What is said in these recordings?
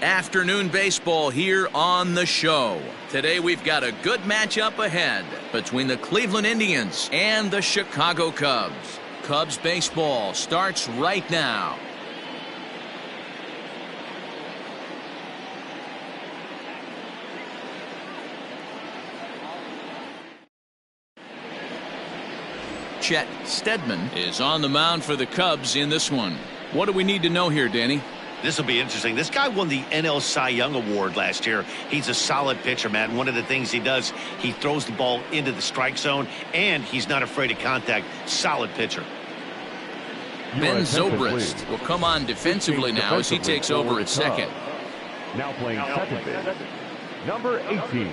Afternoon baseball here on the show. Today we've got a good matchup ahead between the Cleveland Indians and the Chicago Cubs. Cubs baseball starts right now. Chet Steadman is on the mound for the Cubs in this one. What do we need to know here, Danny? This will be interesting. This guy won the NL Cy Young Award last year. He's a solid pitcher, Matt. And one of the things he does, he throws the ball into the strike zone, and he's not afraid of contact. Solid pitcher. Ben Zobrist will come on defensively now as he takes over at second. Now playing second base, number 18,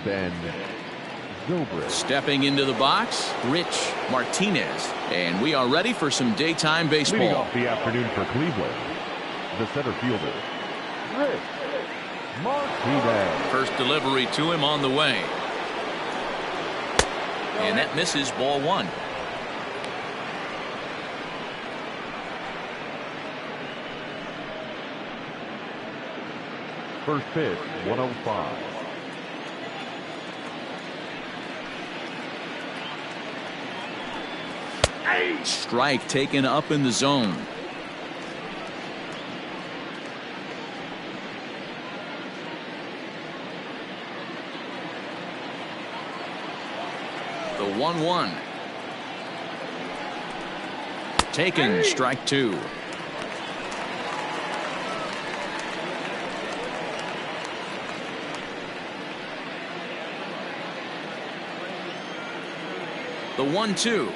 Ben Zobrist. Stepping into the box, Rich Martinez. And we are ready for some daytime baseball. Leading off the afternoon for Cleveland, the center fielder, Rich Martinez. First delivery to him on the way. And that misses, ball one. First pitch, 105. Strike taken up in the zone. The 1-1. Taken, strike two. The 1-2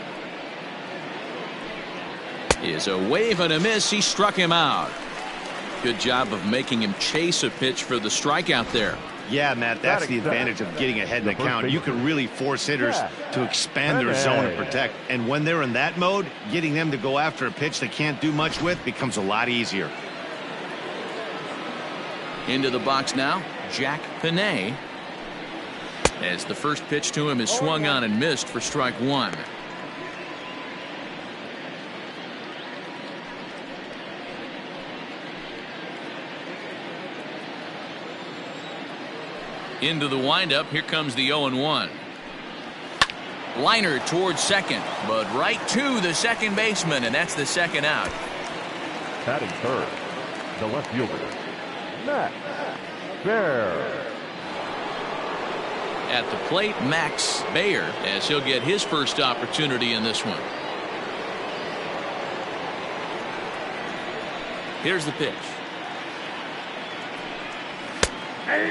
is a wave and a miss. He struck him out. Good job of making him chase a pitch for the strikeout there. Yeah, Matt, that's the advantage of getting ahead in the count. You can really force hitters to expand their zone and protect. And when they're in that mode, getting them to go after a pitch they can't do much with becomes a lot easier. Into the box now, Jack Panay. As the first pitch to him is swung on and missed for strike one. Into the windup, here comes the 0-1. Liner towards second, but right to the second baseman, and that's the second out. Batting third, the left fielder, Max Baer. At the plate, Max Baer, as he'll get his first opportunity in this one. Here's the pitch.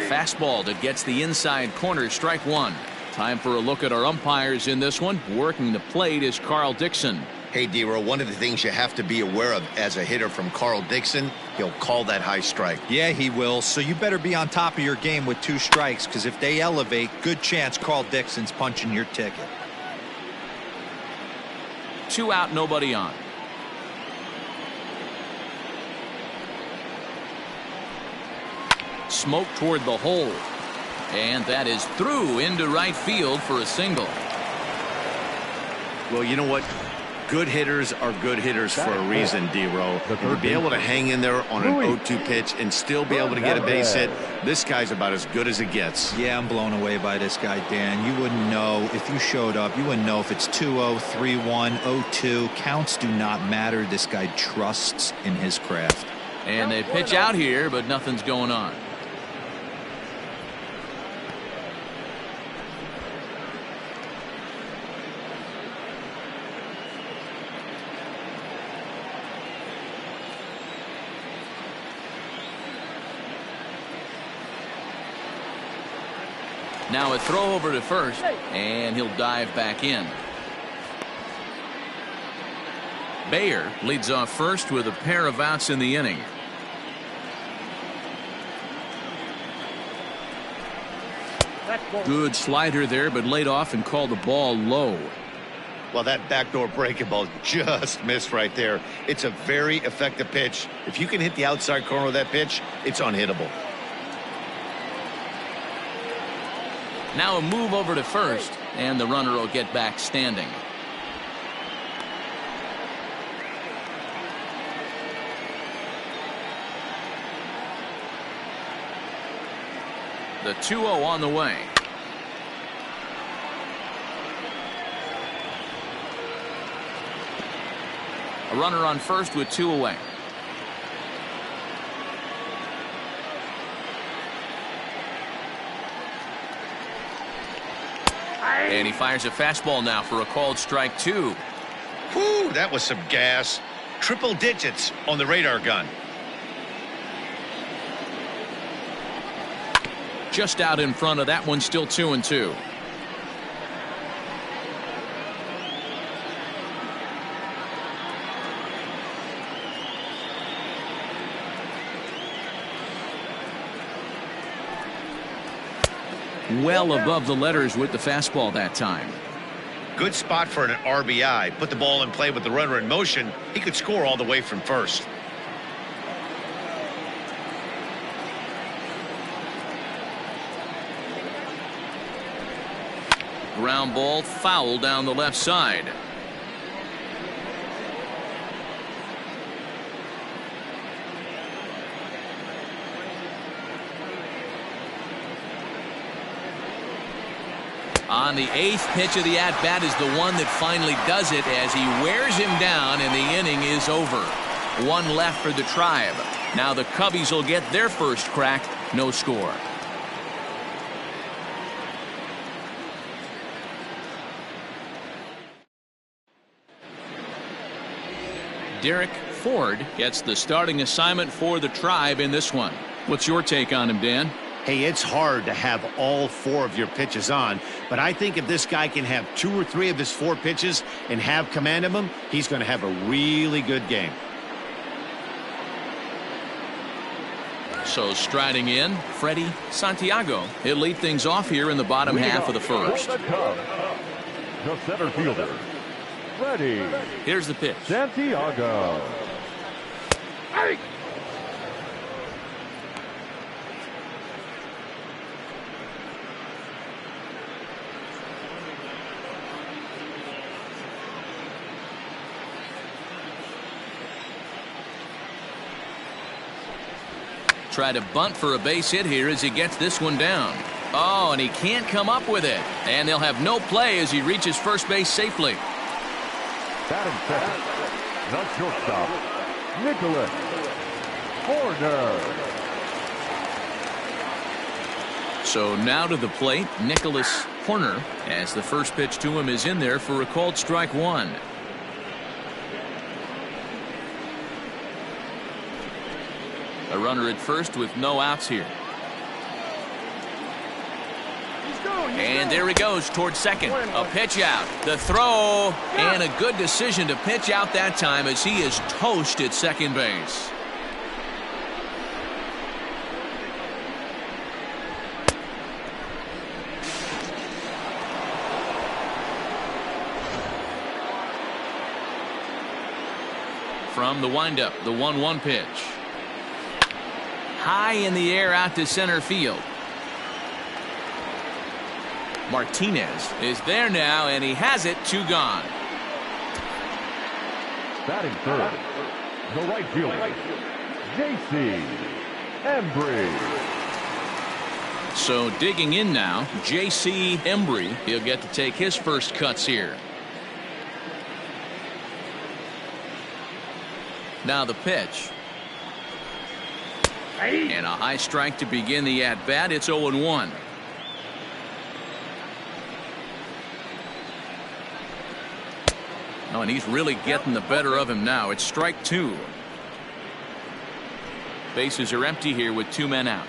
Fastball that gets the inside corner, strike one. Time for a look at our umpires in this one. Working the plate is Carl Dixon. Hey, D-Row, one of the things you have to be aware of as a hitter from Carl Dixon, he'll call that high strike. Yeah, he will. So you better be on top of your game with two strikes, because if they elevate, good chance Carl Dixon's punching your ticket. 2 out, nobody on. Smoke toward the hole. And that is through into right field for a single. Well, you know what? Good hitters are good hitters for a reason, D-Row. To be able to hang in there on an 0-2 pitch and still be able to get a base hit, this guy's about as good as it gets. Yeah, I'm blown away by this guy, Dan. You wouldn't know if you showed up. You wouldn't know if it's 2-0, 3-1, 0-2. Counts do not matter. This guy trusts in his craft. And they pitch out here, but nothing's going on. Now a throw over to first, and he'll dive back in. Baer leads off first with a pair of outs in the inning. Good slider there, but laid off and called the ball low. Well, that backdoor breaking ball just missed right there. It's a very effective pitch. If you can hit the outside corner of that pitch, it's unhittable. Now a move over to first, and the runner will get back standing. The 2-0 on the way. A runner on first with 2 away. And he fires a fastball now for a called strike 2. Whew, that was some gas. Triple digits on the radar gun. Just out in front of that one, still 2-2. Well above the letters with the fastball that time. Good spot for an RBI. Put the ball in play with the runner in motion. He could score all the way from first. Ground ball foul down the left side. On the 8th pitch of the at-bat is the one that finally does it as he wears him down and the inning is over. 1 left for the Tribe. Now the Cubbies will get their first crack. No score. Derek Ford gets the starting assignment for the Tribe in this one. What's your take on him, Dan? Hey, it's hard to have all 4 of your pitches on, but I think if this guy can have 2 or 3 of his 4 pitches and have command of them, he's going to have a really good game. So striding in, Freddie Santiago. He'll lead things off here in the bottom half of the first. The center fielder, Freddie. Here's the pitch. Santiago. Hey! Try to bunt for a base hit here as he gets this one down. Oh, and he can't come up with it. And they'll have no play as he reaches first base safely. Batting second, the shortstop, Nicholas Horner. So now to the plate, Nicholas Horner, as the first pitch to him is in there for a called strike 1. A runner at first with no outs here. And there he goes towards second. A pitch out. The throw. And a good decision to pitch out that time as he is toast at second base. From the windup, the 1-1 pitch. High in the air out to center field. Martinez is there now, and he has it. 2 gone. Batting third, the right fielder, J.C. Embry. So digging in now, J.C. Embry. He'll get to take his first cuts here. Now the pitch. And a high strike to begin the at-bat. It's 0-1. Oh, and he's really getting the better of him now. It's strike 2. Bases are empty here with 2 men out.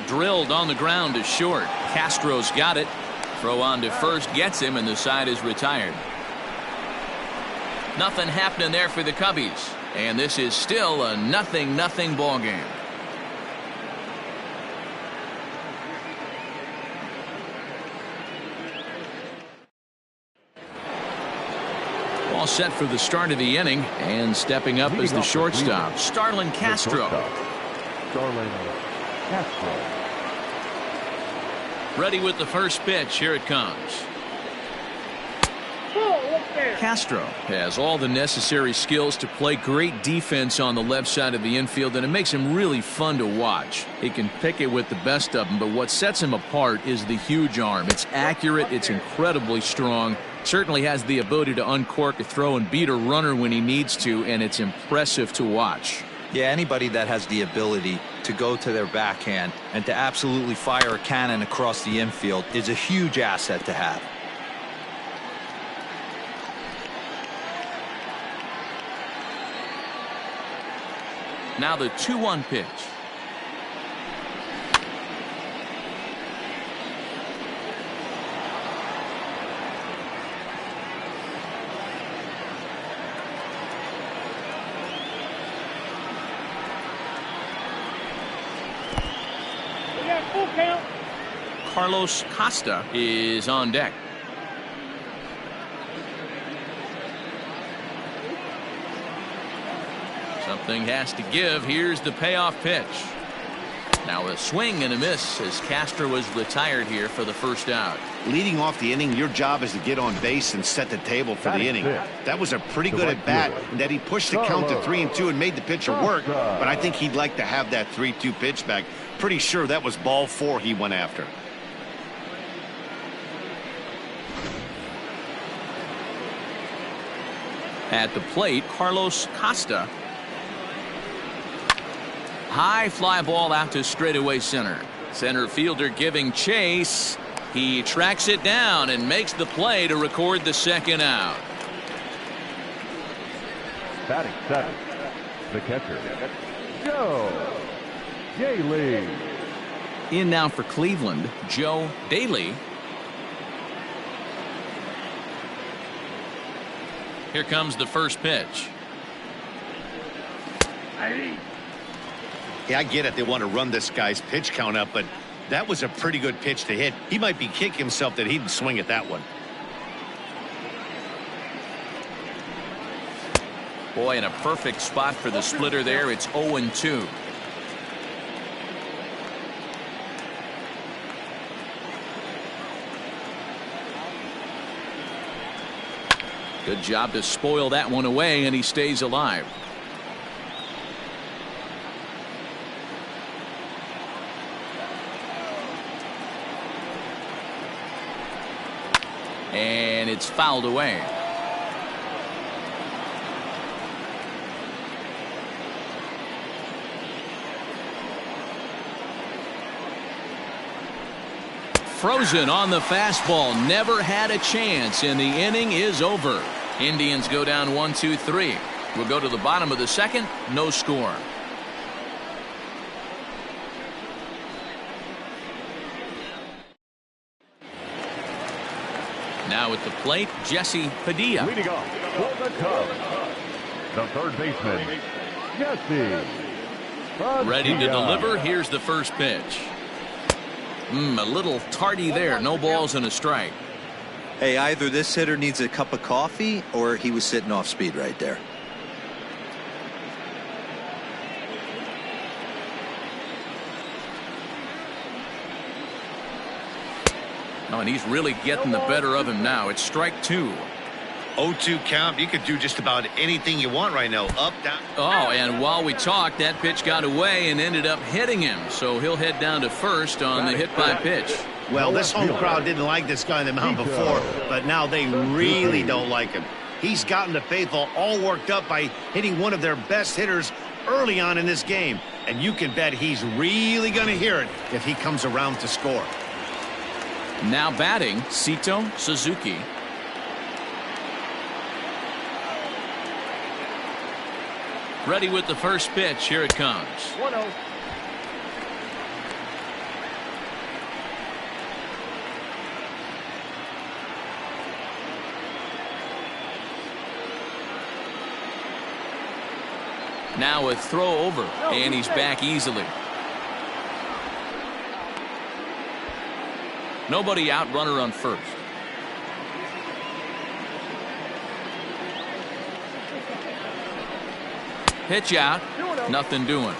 Drilled on the ground to short. Castro's got it. Throw on to first gets him, and the side is retired. Nothing happening there for the Cubbies. And this is still a 0-0 ball game. All set for the start of the inning, and stepping up as the shortstop, Starlin Castro. Starlin Castro. Ready with the first pitch. Here it comes. Castro has all the necessary skills to play great defense on the left side of the infield, and it makes him really fun to watch. He can pick it with the best of them, but what sets him apart is the huge arm. It's accurate, it's incredibly strong, certainly has the ability to uncork a throw and beat a runner when he needs to, and it's impressive to watch. Yeah, anybody that has the ability to go to their backhand and to absolutely fire a cannon across the infield is a huge asset to have. Now the 2-1 pitch. Carlos Costa is on deck. Something has to give. Here's the payoff pitch. Now a swing and a miss as Castro was retired here for the first out. Leading off the inning, your job is to get on base and set the table for the inning. That was a pretty good at bat, and that he pushed the count to 3-2 and made the pitcher work, but I think he'd like to have that 3-2 pitch back. Pretty sure that was ball 4 he went after. At the plate, Carlos Costa. High fly ball out to straightaway center. Center fielder giving chase. He tracks it down and makes the play to record the second out. Batting seventh, the catcher, Joe Daly. In now for Cleveland, Joe Daly. Here comes the first pitch. Yeah, I get it. They want to run this guy's pitch count up, but that was a pretty good pitch to hit. He might be kicking himself that he didn't swing at that one. Boy, in a perfect spot for the splitter there. It's 0-2. Good job to spoil that one away, and he stays alive. And it's fouled away. Frozen on the fastball. Never had a chance, and the inning is over. Indians go down 1-2-3. We'll go to the bottom of the second. No score. Now at the plate, Jesse Padilla. Leading off for the Cubs, the third baseman, Jesse Padilla. Ready to deliver. Here's the first pitch. A little tardy there. No balls and a strike. Hey, either this hitter needs a cup of coffee or he was sitting off speed right there. Oh, and he's really getting the better of him now. It's strike 2. 0-2 count. You could do just about anything you want right now. Up, down. Oh, and while we talked, that pitch got away and ended up hitting him. So he'll head down to first on the hit by pitch. Well, this home crowd didn't like this guy on the mound before, but now they really don't like him. He's gotten the faithful all worked up by hitting one of their best hitters early on in this game. And you can bet he's really going to hear it if he comes around to score. Now batting, Sito Suzuki. Ready with the first pitch. Here it comes. 1-0. Now a throw over, and he's back easily. Nobody out, runner on first. Pitch out, nothing doing.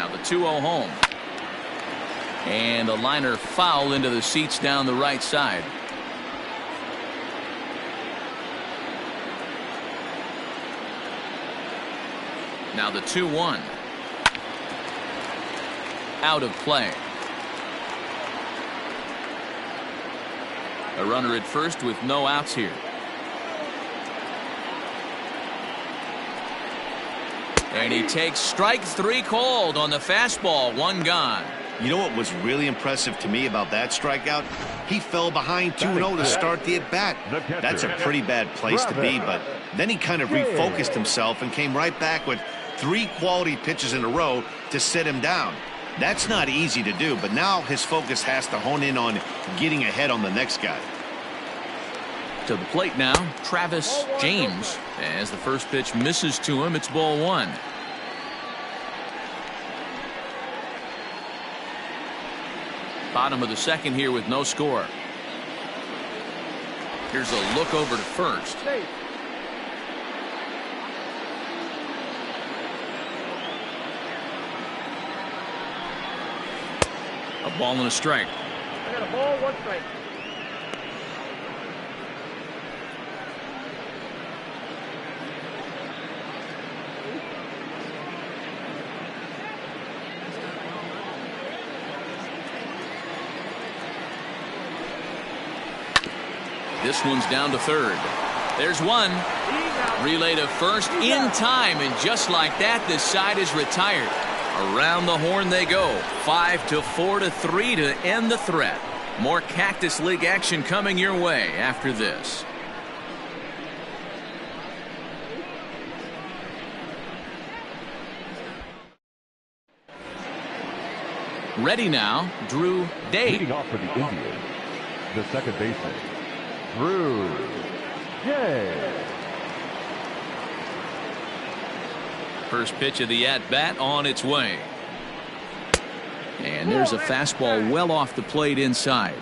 Now the 2-0 home. And a liner foul into the seats down the right side. Now the 2-1. Out of play. A runner at first with no outs here. And he takes strike 3 called on the fastball. 1 gone. You know what was really impressive to me about that strikeout? He fell behind 2-0 to start the at-bat. That's a pretty bad place to be, but then he kind of refocused himself and came right back with 3 quality pitches in a row to sit him down. That's not easy to do, but now his focus has to hone in on getting ahead on the next guy. To the plate now, Travis James. As the first pitch misses to him, it's ball 1. Bottom of the second here with no score. Here's a look over to first. A ball and a strike. I got a ball, 1 strike. This one's down to third. There's one. Relay to first in time, and just like that, this side is retired. Around the horn they go. 5-4-3 to end the threat. More Cactus League action coming your way after this. Ready now, Drew Day. Leading off for the Indians, the second baseman, Drew Day. First pitch of the at-bat on its way. And there's a fastball well off the plate inside.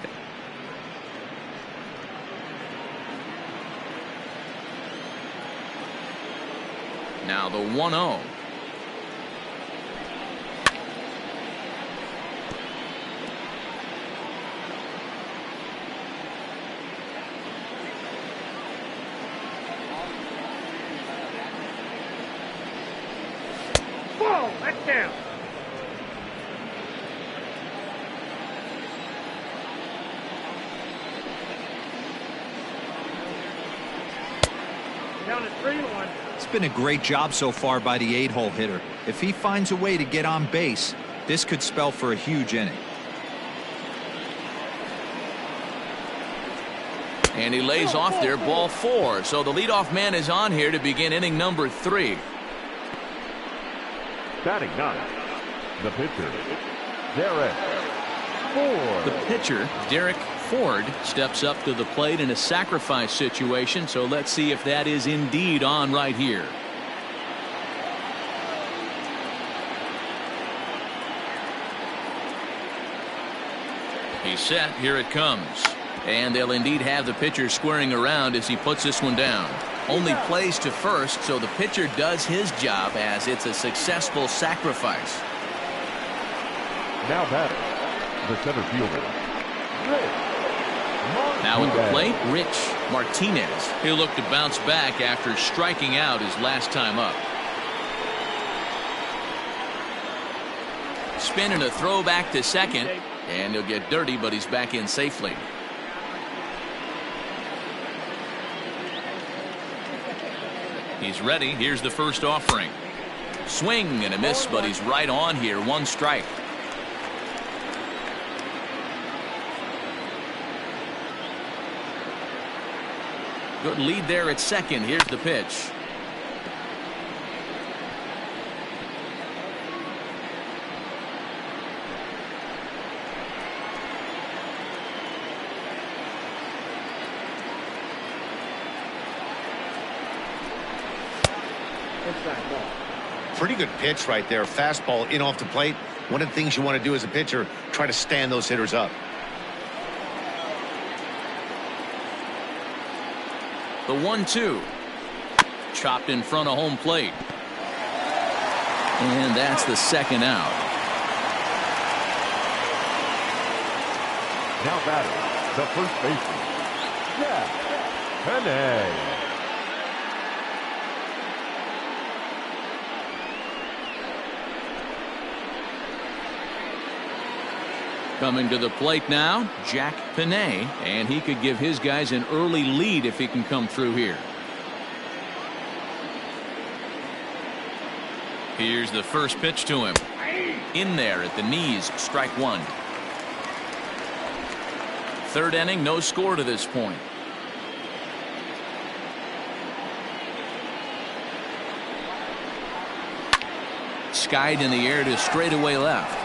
Now the 1-0. Ball, that's down. Down to 3-1. It's been a great job so far by the 8-hole hitter. If he finds a way to get on base, this could spell for a huge inning. And he lays off there, ball 4. So the leadoff man is on here to begin inning number 3. Batting 9, the pitcher, Derek Ford. The pitcher, Derek Ford, steps up to the plate in a sacrifice situation. So let's see if that is indeed on right here. He's set. Here it comes. And they'll indeed have the pitcher squaring around as he puts this one down. Only plays to first, so the pitcher does his job as it's a successful sacrifice. Now batting, the center fielder, Now at the plate, Rich Martinez. He'll look to bounce back after striking out his last time up. Spin and a throw back to second, and he'll get dirty, but he's back in safely. He's ready. Here's the first offering. Swing and a miss, but he's right on here. 1 strike. Good lead there at second. Here's the pitch. Pretty good pitch right there. Fastball in off the plate. One of the things you want to do as a pitcher, try to stand those hitters up. The 1-2. Chopped in front of home plate. And that's the second out. Now batting, the first baseman, Jack Penne. Coming to the plate now, Jack Penne, and he could give his guys an early lead if he can come through here. Here's the first pitch to him. In there at the knees, strike one. Third inning, no score to this point. Skied in the air to straightaway left.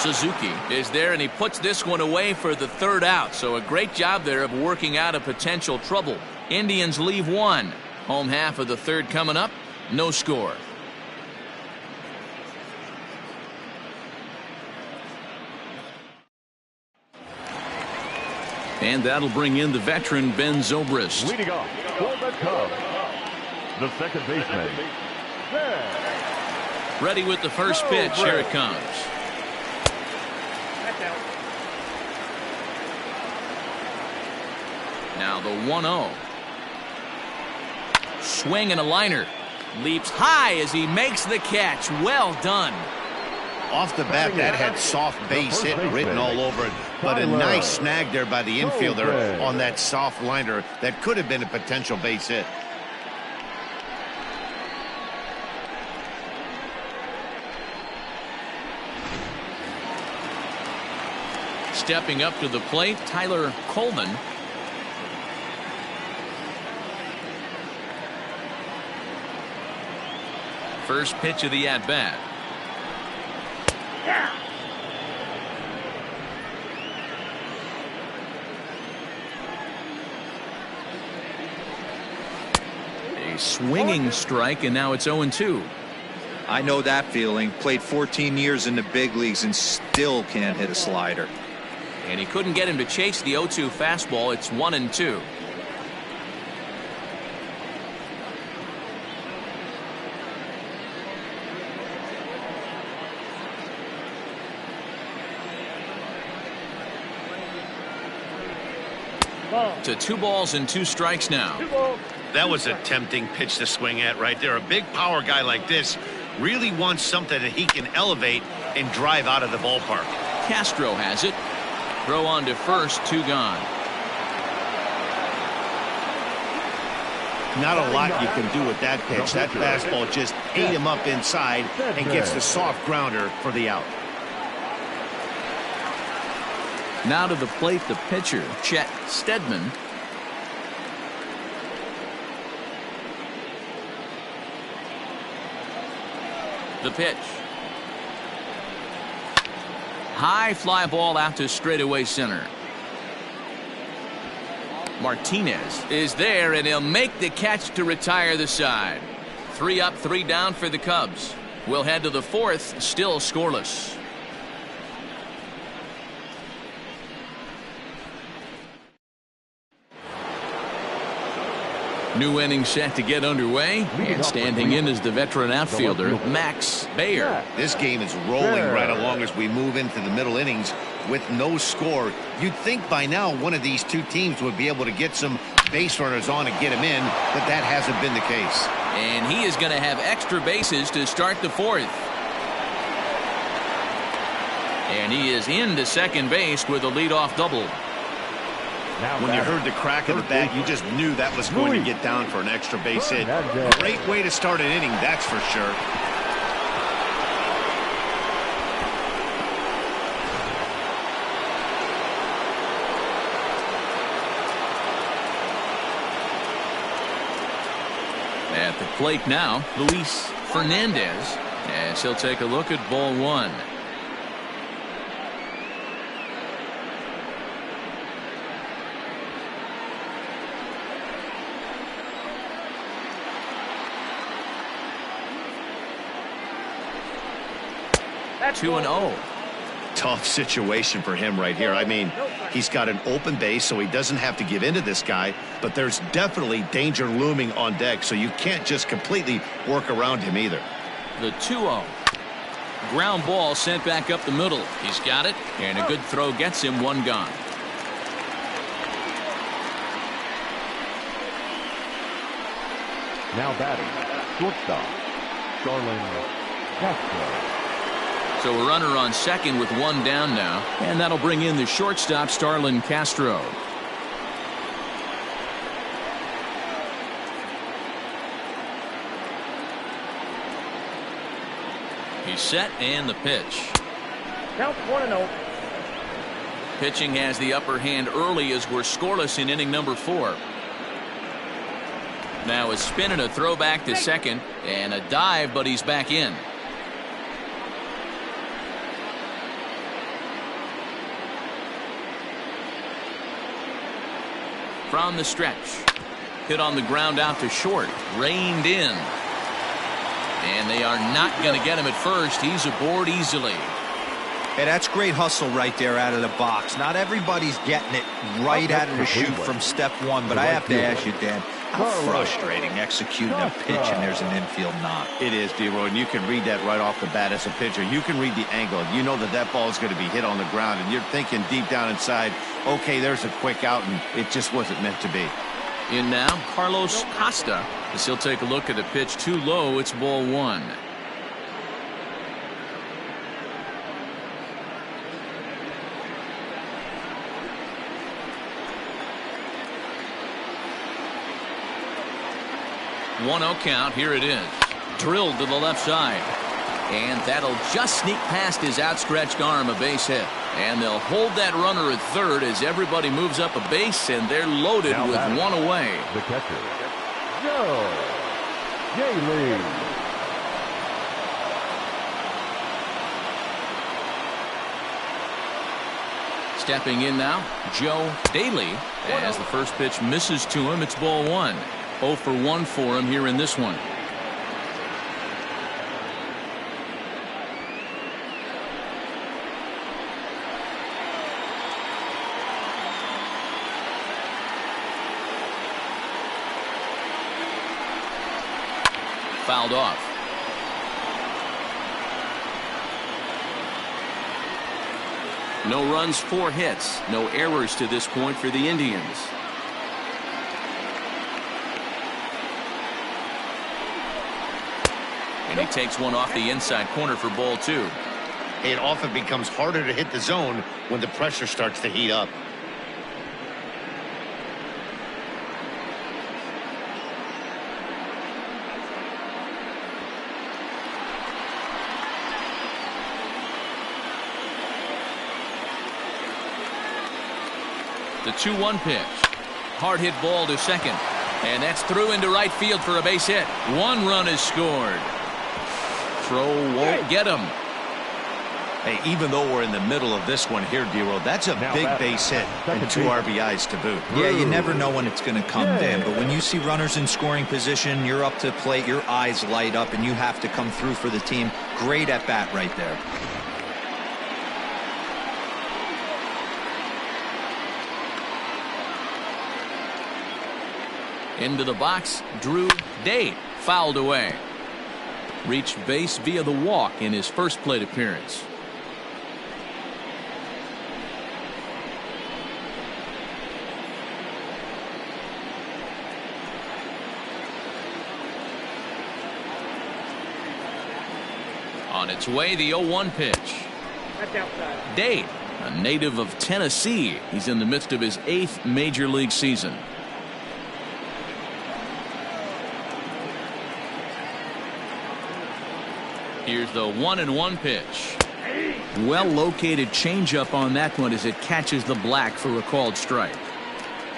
Suzuki is there, and he puts this one away for the third out. So a great job there of working out a potential trouble. Indians leave one. Home half of the third coming up. No score. And that'll bring in the veteran Ben Zobrist. Leading off for the Cubs, the second baseman, Ready with the first pitch. Here it comes. Now the 1-0. Swing and a liner. Leaps high as he makes the catch. Well done. Off the bat, that had soft base hit written all over it, but a nice snag there by the infielder on that soft liner that could have been a potential base hit. Stepping up to the plate, Tyler Coleman. First pitch of the at-bat. A swinging strike, and now it's 0-2. I know that feeling. Played 14 years in the big leagues and still can't hit a slider. And he couldn't get him to chase the 0-2 fastball. It's 1-2. To 2 balls and 2 strikes now. That was a tempting pitch to swing at right there. A big power guy like this really wants something that he can elevate and drive out of the ballpark. Castro has it. Throw on to first, 2 gone. Not a lot you can do with that pitch. That fastball just ate him up inside and gets the soft grounder for the out. Now to the plate, the pitcher, Chet Steadman. The pitch. High fly ball out to straightaway center. Martinez is there, and he'll make the catch to retire the side. 3 up, 3 down for the Cubs. We'll head to the 4th, still scoreless. New inning set to get underway, and standing in is the veteran outfielder, Max Baer. This game is rolling right along as we move into the middle innings with no score. You'd think by now one of these two teams would be able to get some base runners on and get him in, but that hasn't been the case. And he is going to have extra bases to start the 4th. And he is into second base with a leadoff double. When you heard the crack of the bat, you just knew that was going to get down for an extra base hit. Great way to start an inning, that's for sure. At the plate now, Luis Fernandez, as he'll take a look at ball 1. That's 2-0. Tough situation for him right here. I mean, he's got an open base, so he doesn't have to give into this guy, but there's definitely danger looming on deck, so you can't just completely work around him either. The 2-0. Ground ball sent back up the middle. He's got it, and a good throw gets him one gone. Now batting, shortstop, Starlin Castro. So a runner on second with one down now, and that'll bring in the shortstop, Starlin Castro. He's set, and the pitch. Count 1-0. Pitching has the upper hand early as we're scoreless in inning number 4. Now a spin and a throw back to second, and a dive, but he's back in. From the stretch. Hit on the ground out to short. Reined in. And they are not going to get him at first. He's aboard easily. Hey, that's great hustle right there out of the box. Not everybody's getting it right out of the chute from step one, but I have to ask you, Dan, how frustrating executing a pitch and there's an infield knock. It is, D-Roy, and you can read that right off the bat as a pitcher. You can read the angle. You know that that ball is going to be hit on the ground, and you're thinking deep down inside, okay, there's a quick out, and it just wasn't meant to be. In now, Carlos Costa, as he'll take a look at the pitch too low. It's ball 1. One-0 count. Here it is. Drilled to the left side. And that'll just sneak past his outstretched arm, a base hit. And they'll hold that runner at third as everybody moves up a base, and they're loaded now with one away. The catcher, Joe Daly. Stepping in now, Joe Daly. As the first pitch misses to him, it's ball 1. 0 for 1 for him here in this one. Fouled off. No runs, 4 hits, no errors to this point for the Indians. And he takes one off the inside corner for ball 2. It often becomes harder to hit the zone when the pressure starts to heat up. The 2-1 pitch. Hard hit ball to second. And that's through into right field for a base hit. 1 run is scored. Throw won't get him. Hey, even though we're in the middle of this one here, D-Roll, that's a big base hit and 2 RBIs to boot. Yeah, you never know when it's going to come, Dan. But when you see runners in scoring position, you're up to plate, your eyes light up, and you have to come through for the team. Great at bat right there. Into the box, Drew Date, fouled away. Reached base via the walk in his first plate appearance. On its way, the 0-1 pitch. That's outside. Date, a native of Tennessee. He's in the midst of his 8th major league season. Here's the 1-1 pitch. Well located changeup on that one as it catches the black for a called strike.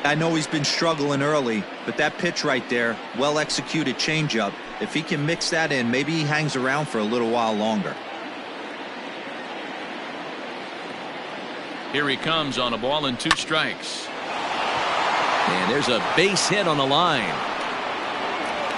I know he's been struggling early, but that pitch right there, well executed changeup. If he can mix that in, maybe he hangs around for a little while longer. Here he comes on a ball and 2 strikes. And there's a base hit on the line.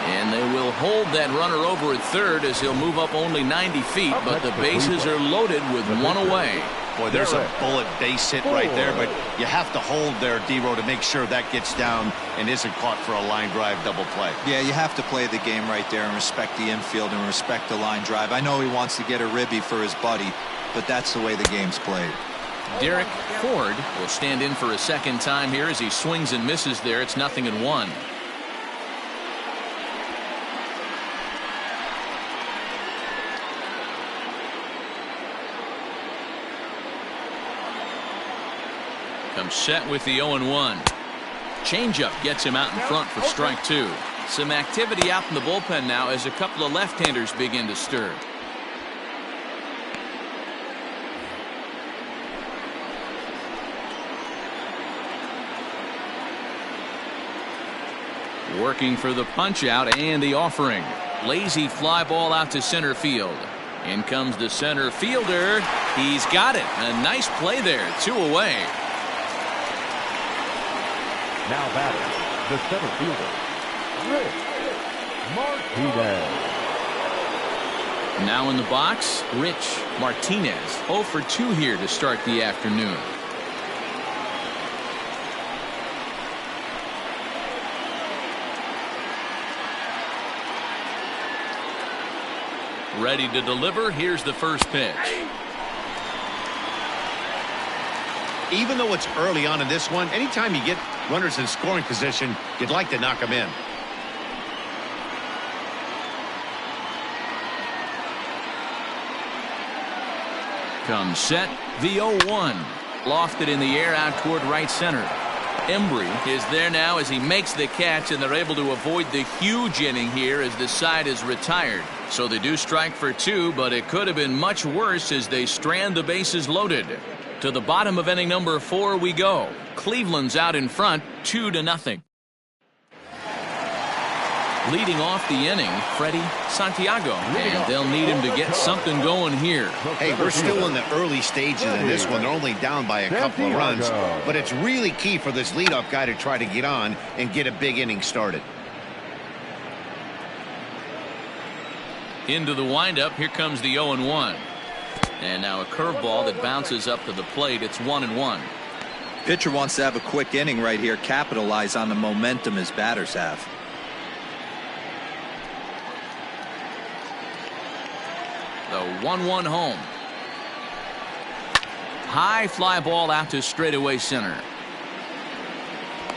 And they will hold that runner over at third as he'll move up only 90 feet, but the bases are loaded with 1 away. Boy, there's a bullet base hit right there, but you have to hold there, D-Row, to make sure that gets down and isn't caught for a line drive double play. Yeah, you have to play the game right there and respect the infield and respect the line drive. I know he wants to get a ribby for his buddy, but that's the way the game's played. Derek Ford will stand in for a second time here as he swings and misses there. It's 0-1. Comes set with the 0-1. Changeup gets him out in front for strike 2. Some activity out in the bullpen now as a couple of left-handers begin to stir. Working for the punch out and the offering. Lazy fly ball out to center field. In comes the center fielder. He's got it. A nice play there. 2 away. Now batting, the center fielder, Rich Martinez. Now in the box, Rich Martinez. 0 for 2 here to start the afternoon. Ready to deliver. Here's the first pitch. Even though it's early on in this one, anytime you get runners in scoring position, you'd like to knock them in. Comes set, the 0-1. Lofted in the air out toward right center. Embry is there now as he makes the catch, and they're able to avoid the huge inning here as the side is retired. So they do strike for 2, but it could have been much worse as they strand the bases loaded. To the bottom of inning number 4 we go. Cleveland's out in front, 2-0. Leading off the inning, Freddie Santiago, and they'll need him to get something going here. Hey, we're still in the early stages in this one. They're only down by a couple of runs, but it's really key for this leadoff guy to try to get on and get a big inning started. Into the windup, here comes the 0-1. And now a curveball that bounces up to the plate. It's 1-1. Pitcher wants to have a quick inning right here, capitalize on the momentum his batters have. The 1-1 home. High fly ball out to straightaway center.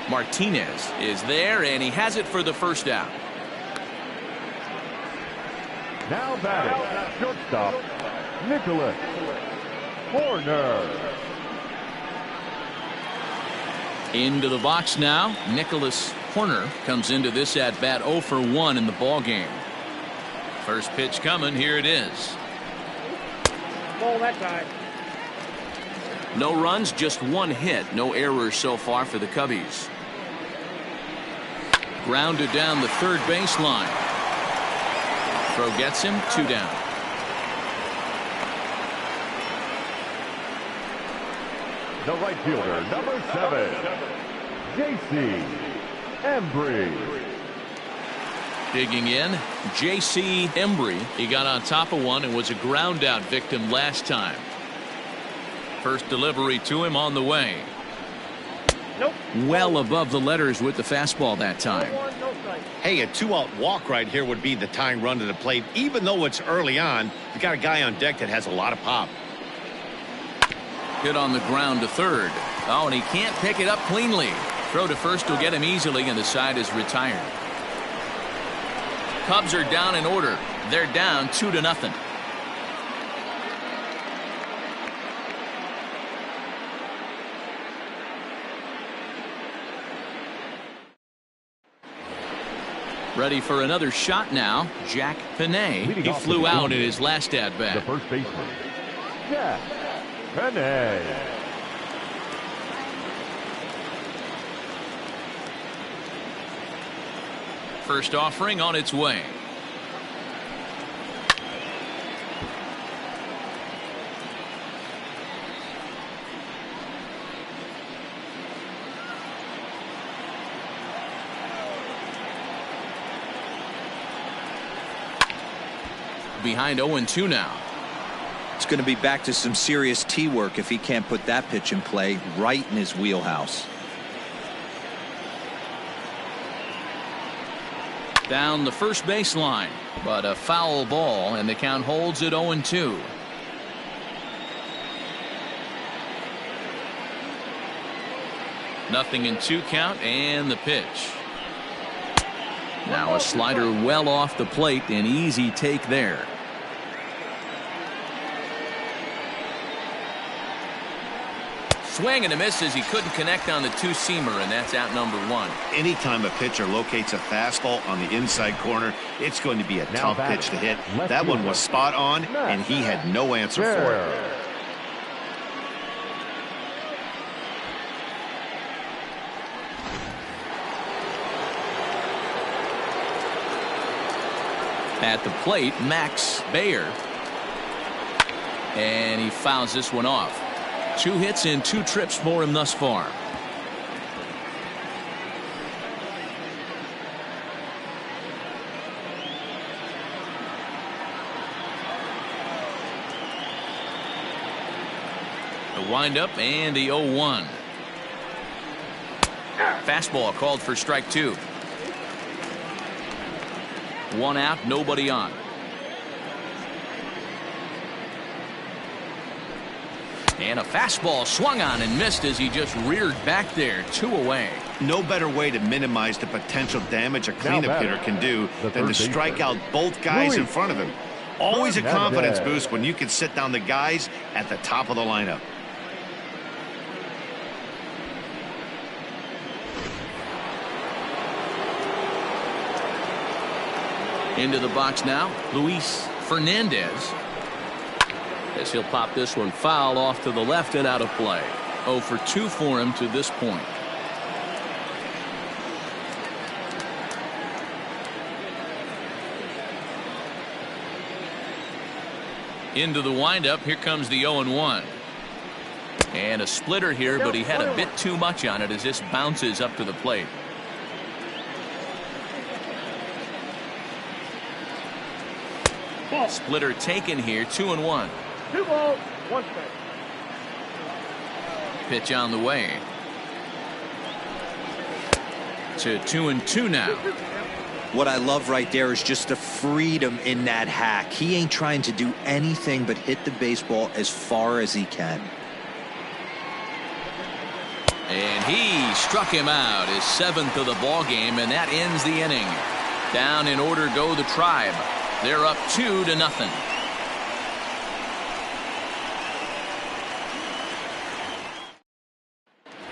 Martinez is there, and he has it for the first out. Now batting, shortstop, Nicholas Horner. Into the box now. Nicholas Horner comes into this at bat 0 for 1 in the ball game. First pitch coming. Here it is. Ball that time. No runs, just 1 hit. No errors so far for the Cubbies. Grounded down the third baseline. Throw gets him, 2 down. The right fielder, number 7, J.C. Embry. Digging in, J.C. Embry. He got on top of one and was a ground out victim last time. First delivery to him on the way. Nope. Well above the letters with the fastball that time. Hey, a 2-out walk right here would be the tying run to the plate. Even though it's early on, you got a guy on deck that has a lot of pop. Hit on the ground to third. Oh, and he can't pick it up cleanly. Throw to first will get him easily, and the side is retired. Cubs are down in order. They're down 2-0. Ready for another shot now. Jack Panay. He flew out in his last at bat. The first baseman, Jack Panay. First offering on its way. Behind 0-2 now. It's going to be back to some serious tee work if he can't put that pitch in play right in his wheelhouse. Down the first baseline, but a foul ball, and the count holds at 0-2. Nothing in 2 count, and the pitch. Now a slider well off the plate, an easy take there. Swing and a miss as he couldn't connect on the two-seamer, and that's out number 1. Anytime a pitcher locates a fastball on the inside corner, it's going to be a tough pitch to hit. That one was spot on, and he had no answer for it. At the plate, Max Bayer. And he fouls this one off. 2 hits and 2 trips for him thus far. The windup and the 0-1. Fastball called for strike 2. 1 out, nobody on. And a fastball swung on and missed as he just reared back there. 2 away. No better way to minimize the potential damage a cleanup hitter can do than to strike out both guys in front of him. Always a confidence boost when you can sit down the guys at the top of the lineup. Into the box now, Luis Fernandez. As he'll pop this one foul off to the left and out of play. 0 for 2 for him to this point. Into the windup, here comes the 0-1. And a splitter here, but he had a bit too much on it as this bounces up to the plate. Splitter taken here, 2-1. 2 balls, 1 strike. Pitch on the way. To 2-2 now. What I love right there is just the freedom in that hack. He ain't trying to do anything but hit the baseball as far as he can. And he struck him out, his 7th of the ball game, and that ends the inning. Down in order go the Tribe. They're up 2-0.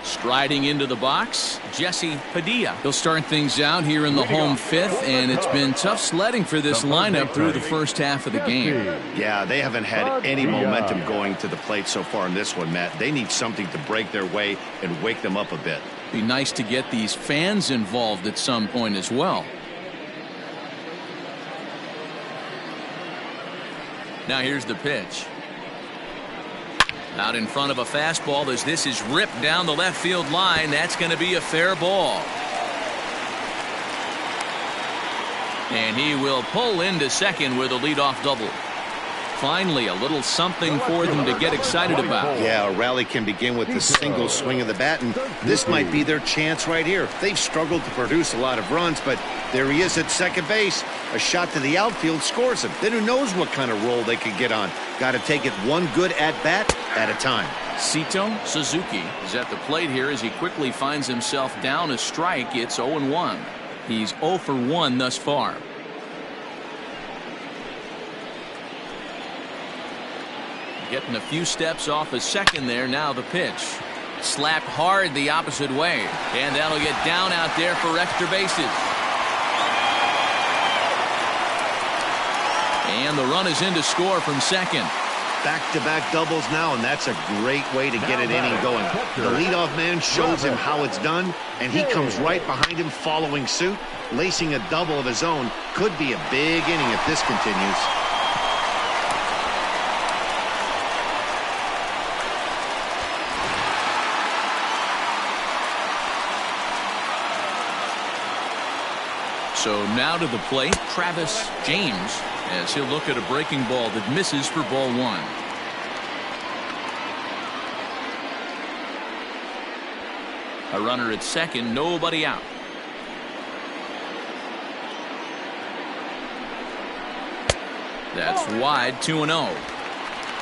Striding into the box, Jesse Padilla. He'll start things out here in the home 5th, and it's been tough sledding for this lineup through the first half of the game. Yeah, they haven't had any momentum going to the plate so far in this one, Matt. They need something to break their way and wake them up a bit. Be nice to get these fans involved at some point as well. Now here's the pitch. Out in front of a fastball as this is ripped down the left field line. That's going to be a fair ball. And he will pull into second with a leadoff double. Finally, a little something for them to get excited about. Yeah, a rally can begin with the single swing of the bat, and this might be their chance right here. They've struggled to produce a lot of runs, but there he is at second base. A shot to the outfield scores him. Then who knows what kind of roll they could get on. Got to take it one good at-bat at a time. Sito Suzuki is at the plate here as he quickly finds himself down a strike. It's 0-1. He's 0 for 1 thus far. Getting a few steps off a second there. Now the pitch. Slapped hard the opposite way. And that'll get down out there for extra bases. And the run is in to score from second. Back-to-back doubles now, and that's a great way to get an inning going. The leadoff man shows him how it's done, and he comes right behind him following suit. Lacing a double of his own could be a big inning if this continues. So now to the plate, Travis James, as he'll look at a breaking ball that misses for ball 1. A runner at second, nobody out. That's wide, 2-0.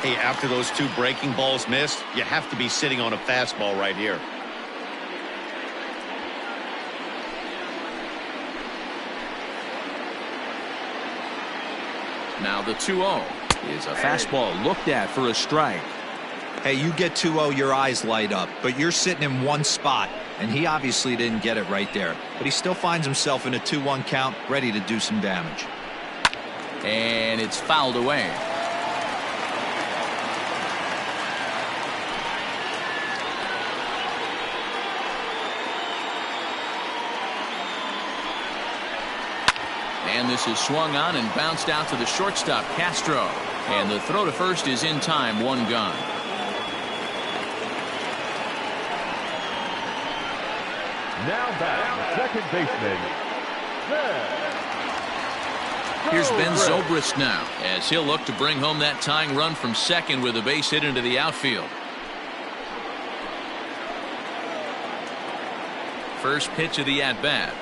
Hey, after those two breaking balls missed, you have to be sitting on a fastball right here. Now the 2-0 is a fastball looked at for a strike. Hey, you get 2-0, your eyes light up, but you're sitting in one spot, and he obviously didn't get it right there. But he still finds himself in a 2-1 count, ready to do some damage. And it's fouled away. And this is swung on and bounced out to the shortstop, Castro. And the throw to first is in time, one gone. Now back, second baseman. Here's Ben Zobrist now, as he'll look to bring home that tying run from second with a base hit into the outfield. First pitch of the at-bat.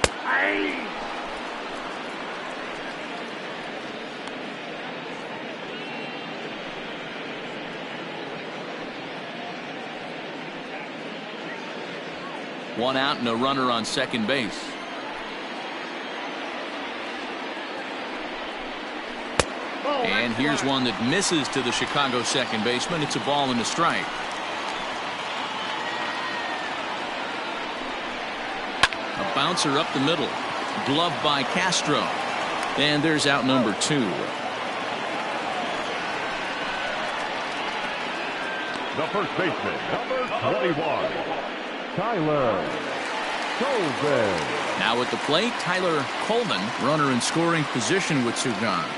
One out and a runner on second base. And here's one that misses to the Chicago second baseman. It's a ball and a strike. A bouncer up the middle. Gloved by Castro. And there's out number 2. The first baseman, number 21, Tyler Colvin. Now at the plate, Tyler Colvin, runner in scoring position with 2 gone.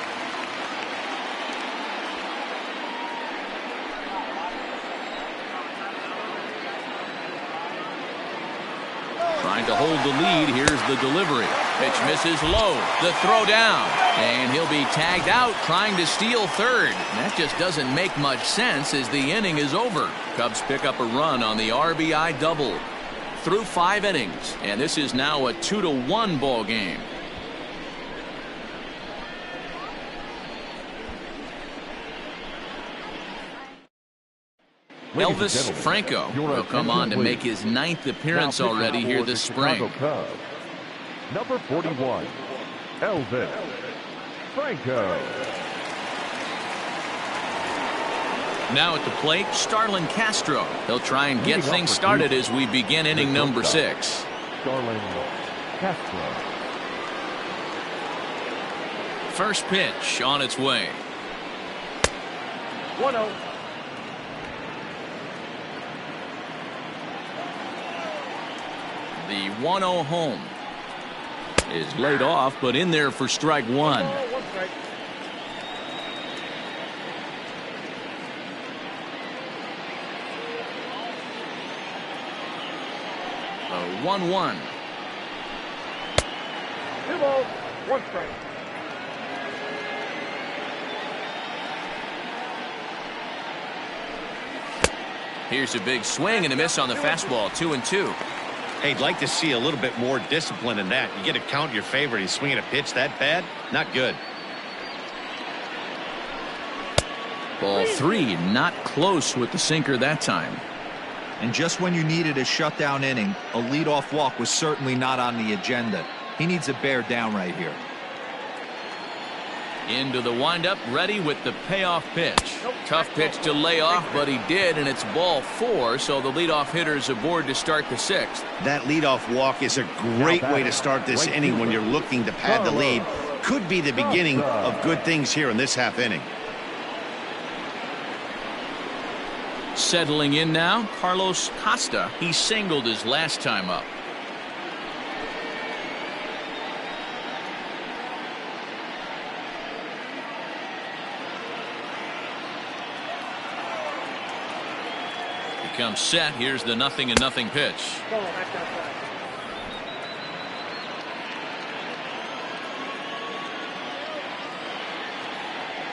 Trying to hold the lead. Here's the delivery. Pitch misses low. The throw down. And he'll be tagged out trying to steal third. That just doesn't make much sense as the inning is over. Cubs pick up a run on the RBI double. Through 5 innings. And this is now a 2-1 ball game. Elvis Franco will come on to make his 9th appearance already here this spring. Number 41, Elvis Franco. Now at the plate, Starlin Castro. He'll try and get things started as we begin inning number 6. Starlin Castro. First pitch on its way. 1-0. The 1-0 home is laid off, but in there for strike 1. 1 strike. A 1-1. 2 balls, 1 strike. Here's a big swing and a miss on the fastball. 2-2. Hey, I'd like to see a little bit more discipline in that. You get a count in your favor. He's swinging a pitch that bad. Not good. Ball 3, not close with the sinker that time. And just when you needed a shutdown inning, a leadoff walk was certainly not on the agenda. He needs to bear down right here. Into the windup, ready with the payoff pitch. Tough pitch to lay off, but he did, and it's ball 4, so the leadoff hitter's aboard to start the 6th. That leadoff walk is a great way to start this inning when you're looking to pad the lead. Could be the beginning of good things here in this half inning. Settling in now, Carlos Costa. He singled his last time up. Comes set. Here's the 0-0 pitch. Ball, back outside.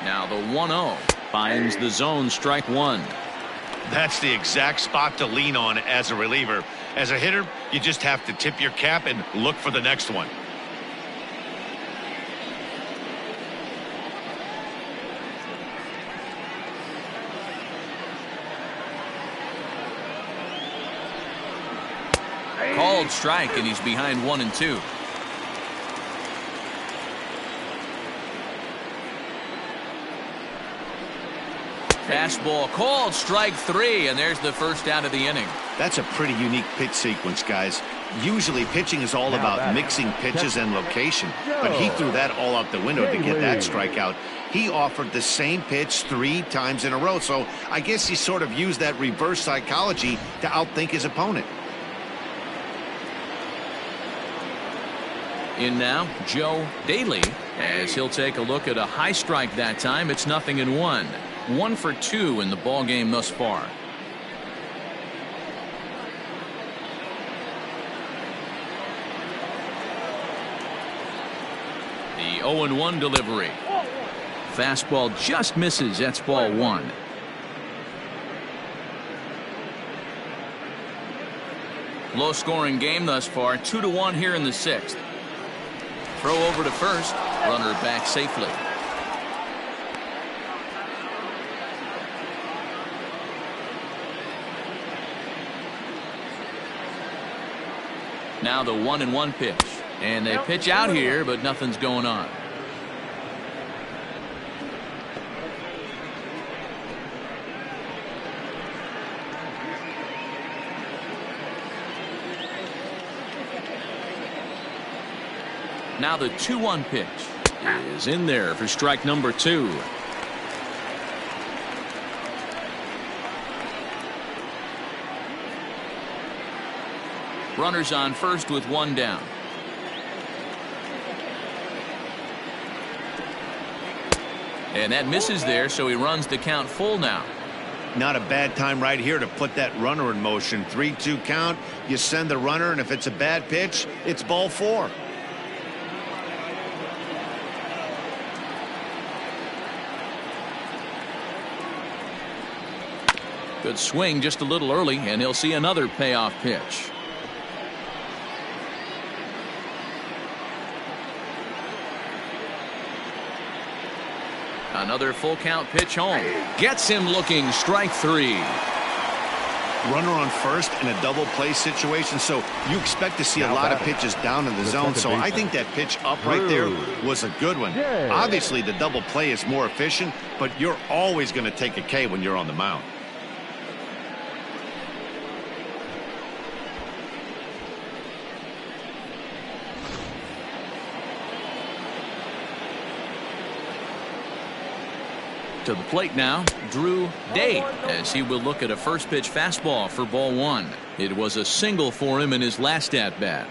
Now the 1-0 finds the zone, strike 1. That's the exact spot to lean on as a reliever. As a hitter, you just have to tip your cap and look for the next one. Called strike, and he's behind 1-2. Fastball called strike 3, and there's the first out of the inning. That's a pretty unique pitch sequence, guys. Usually pitching is all about mixing pitches and location, but he threw that all out the window to get that strikeout. He offered the same pitch 3 times in a row, so I guess he sort of used that reverse psychology to outthink his opponent. In now, Joe Daly, as he'll take a look at a high strike that time. It's 0-1. 1 for 2 in the ball game thus far. The 0-1 delivery. Fastball just misses. That's ball 1. Low scoring game thus far. 2-1 here in the 6th. Throw over to first. Runner back safely. Now the 1-1 pitch. And they pitch out here, but nothing's going on. Now the 2-1 pitch is in there for strike number 2. Runners on first with 1 down. And that misses there, so he runs the count full now. Not a bad time right here to put that runner in motion. 3-2 count. You send the runner, and if it's a bad pitch, it's ball 4. Good swing just a little early, and he'll see another payoff pitch. Another full count pitch home. Gets him looking. Strike 3. Runner on first in a double play situation, so you expect to see a lot of pitches down in the zone. So I think that pitch up right there was a good one. Obviously, the double play is more efficient, but you're always going to take a K when you're on the mound. To the plate now, Drew Day, as he will look at a first pitch fastball for ball 1. It was a single for him in his last at bat.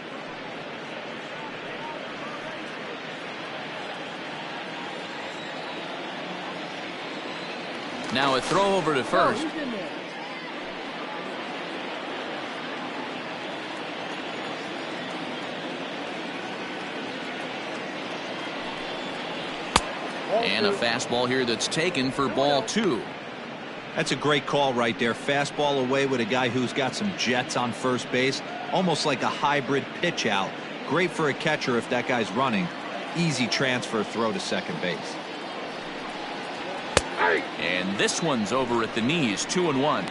Now a throw over to first. And a fastball here that's taken for ball 2. That's a great call right there. Fastball away with a guy who's got some jets on first base. Almost like a hybrid pitch out. Great for a catcher if that guy's running. Easy transfer throw to second base. And this one's over at the knees. 2-1.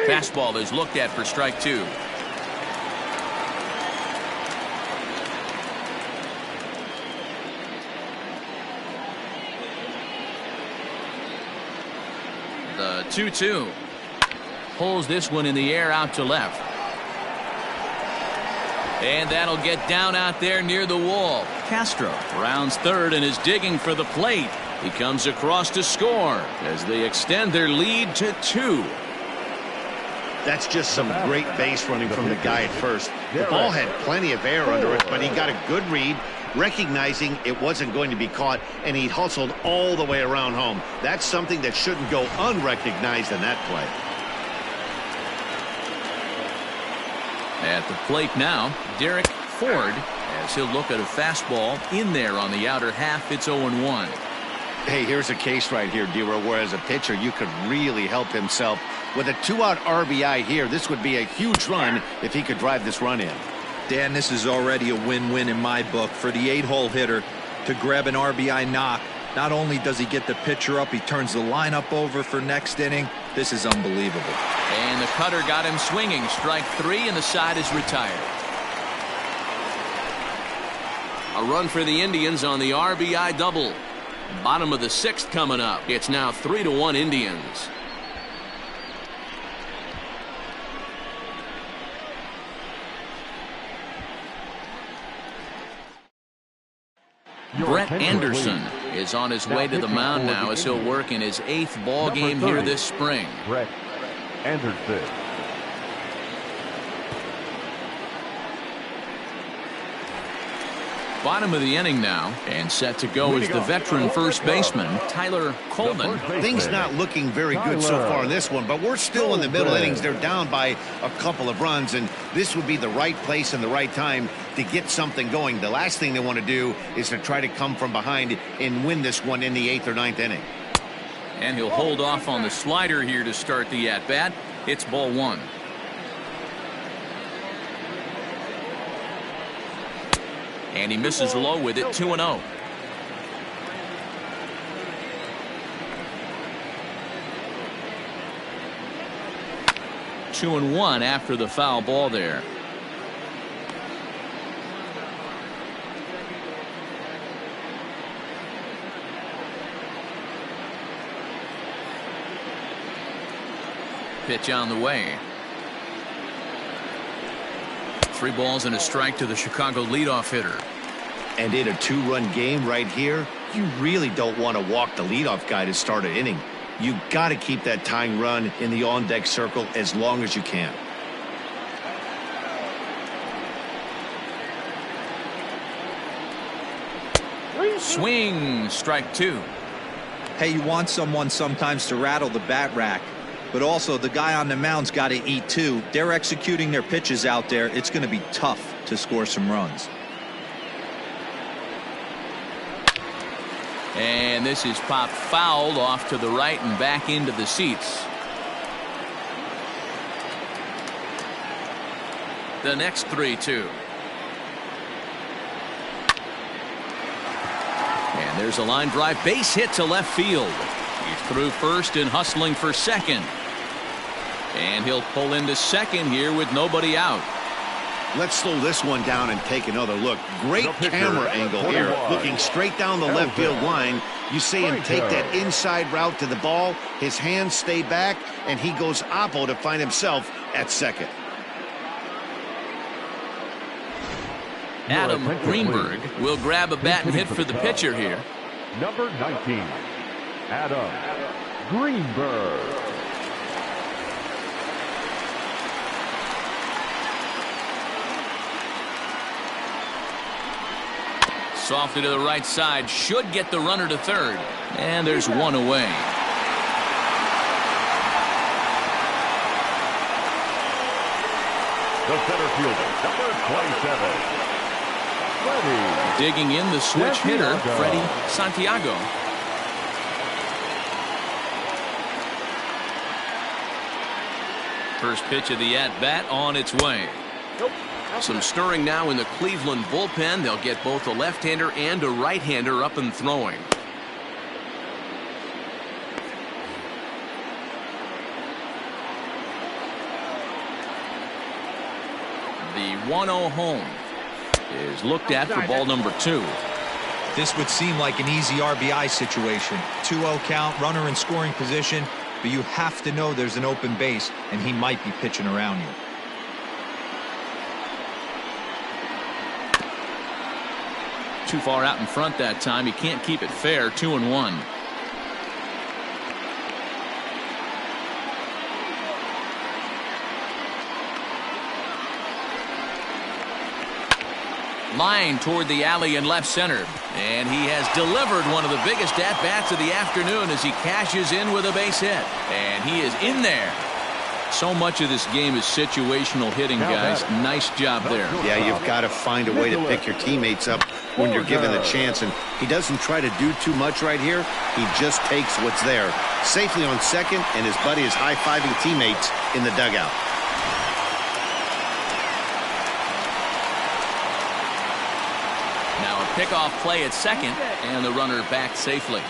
Fastball is looked at for strike 2. The 2-2. Pulls this one in the air out to left. And that'll get down out there near the wall. Castro rounds third and is digging for the plate. He comes across to score as they extend their lead to 2. That's just some great base running from the guy at first. The ball had plenty of air under it, but he got a good read, recognizing it wasn't going to be caught, and he hustled all the way around home. That's something that shouldn't go unrecognized in that play. At the plate now, Derek Ford, as he'll look at a fastball in there on the outer half. It's 0-1. Hey, here's a case right here, D-Row, where as a pitcher you could really help himself. With a 2-out RBI here, this would be a huge run if he could drive this run in. Dan, this is already a win-win in my book for the 8-hole hitter to grab an RBI knock. Not only does he get the pitcher up, he turns the lineup over for next inning. This is unbelievable. And the cutter got him swinging. Strike 3, and the side is retired. A run for the Indians on the RBI double. Bottom of the 6th coming up. It's now 3-1 Indians. Brett Anderson is on his way to the mound now as he'll work in his 8th ball game here this spring. Brett Anderson. Bottom of the inning now, and set to go is the veteran first baseman, Tyler Coleman. Things not looking very good so far in this one, but we're still in the middle innings. They're down by a couple of runs, and this would be the right place and the right time to get something going. The last thing they want to do is to try to come from behind and win this one in the 8th or 9th inning. And he'll hold off on the slider here to start the at-bat. It's ball 1. And he misses low with it, 2-0. Two and 1 after the foul ball there. Pitch on the way. 3 balls and a strike to the Chicago leadoff hitter. And in a 2-run game right here, you really don't want to walk the leadoff guy to start an inning. You got to keep that tying run in the on-deck circle as long as you can. Swing, strike 2. Hey, you want someone sometimes to rattle the bat rack, but also the guy on the mound's got to eat too. They're executing their pitches out there. It's going to be tough to score some runs. And this is popped fouled off to the right and back into the seats. The next 3-2. And there's a line drive, base hit to left field. He's through first and hustling for second. And he'll pull into second here with nobody out. Let's slow this one down and take another look. Great camera angle here, looking straight down the left field line. You see him take that inside route to the ball. His hands stay back, and he goes oppo to find himself at second. Adam Greenberg will grab a bat and hit for the pitcher here. Number 19, Adam Greenberg. Softly to the right side, should get the runner to third. And there's one away. The center fielder, number 27. Freddie. Digging in the switch hitter, Freddie Santiago. First pitch of the at-bat on its way. Some stirring now in the Cleveland bullpen. They'll get both a left-hander and a right-hander up and throwing. The 1-0 home is looked at for ball number 2. This would seem like an easy RBI situation. 2-0 count, runner in scoring position, but you have to know there's an open base, and he might be pitching around you. Too far out in front that time. He can't keep it fair. 2-1. Line toward the alley in left center. And he has delivered one of the biggest at-bats of the afternoon as he cashes in with a base hit. And he is in there. So much of this game is situational hitting, guys. Nice job there. Yeah, you've got to find a way to pick your teammates up when you're given the chance, and he doesn't try to do too much right here. He just takes what's there. Safely on second, and his buddy is high-fiving teammates in the dugout. Now a pickoff play at second, and the runner back safely.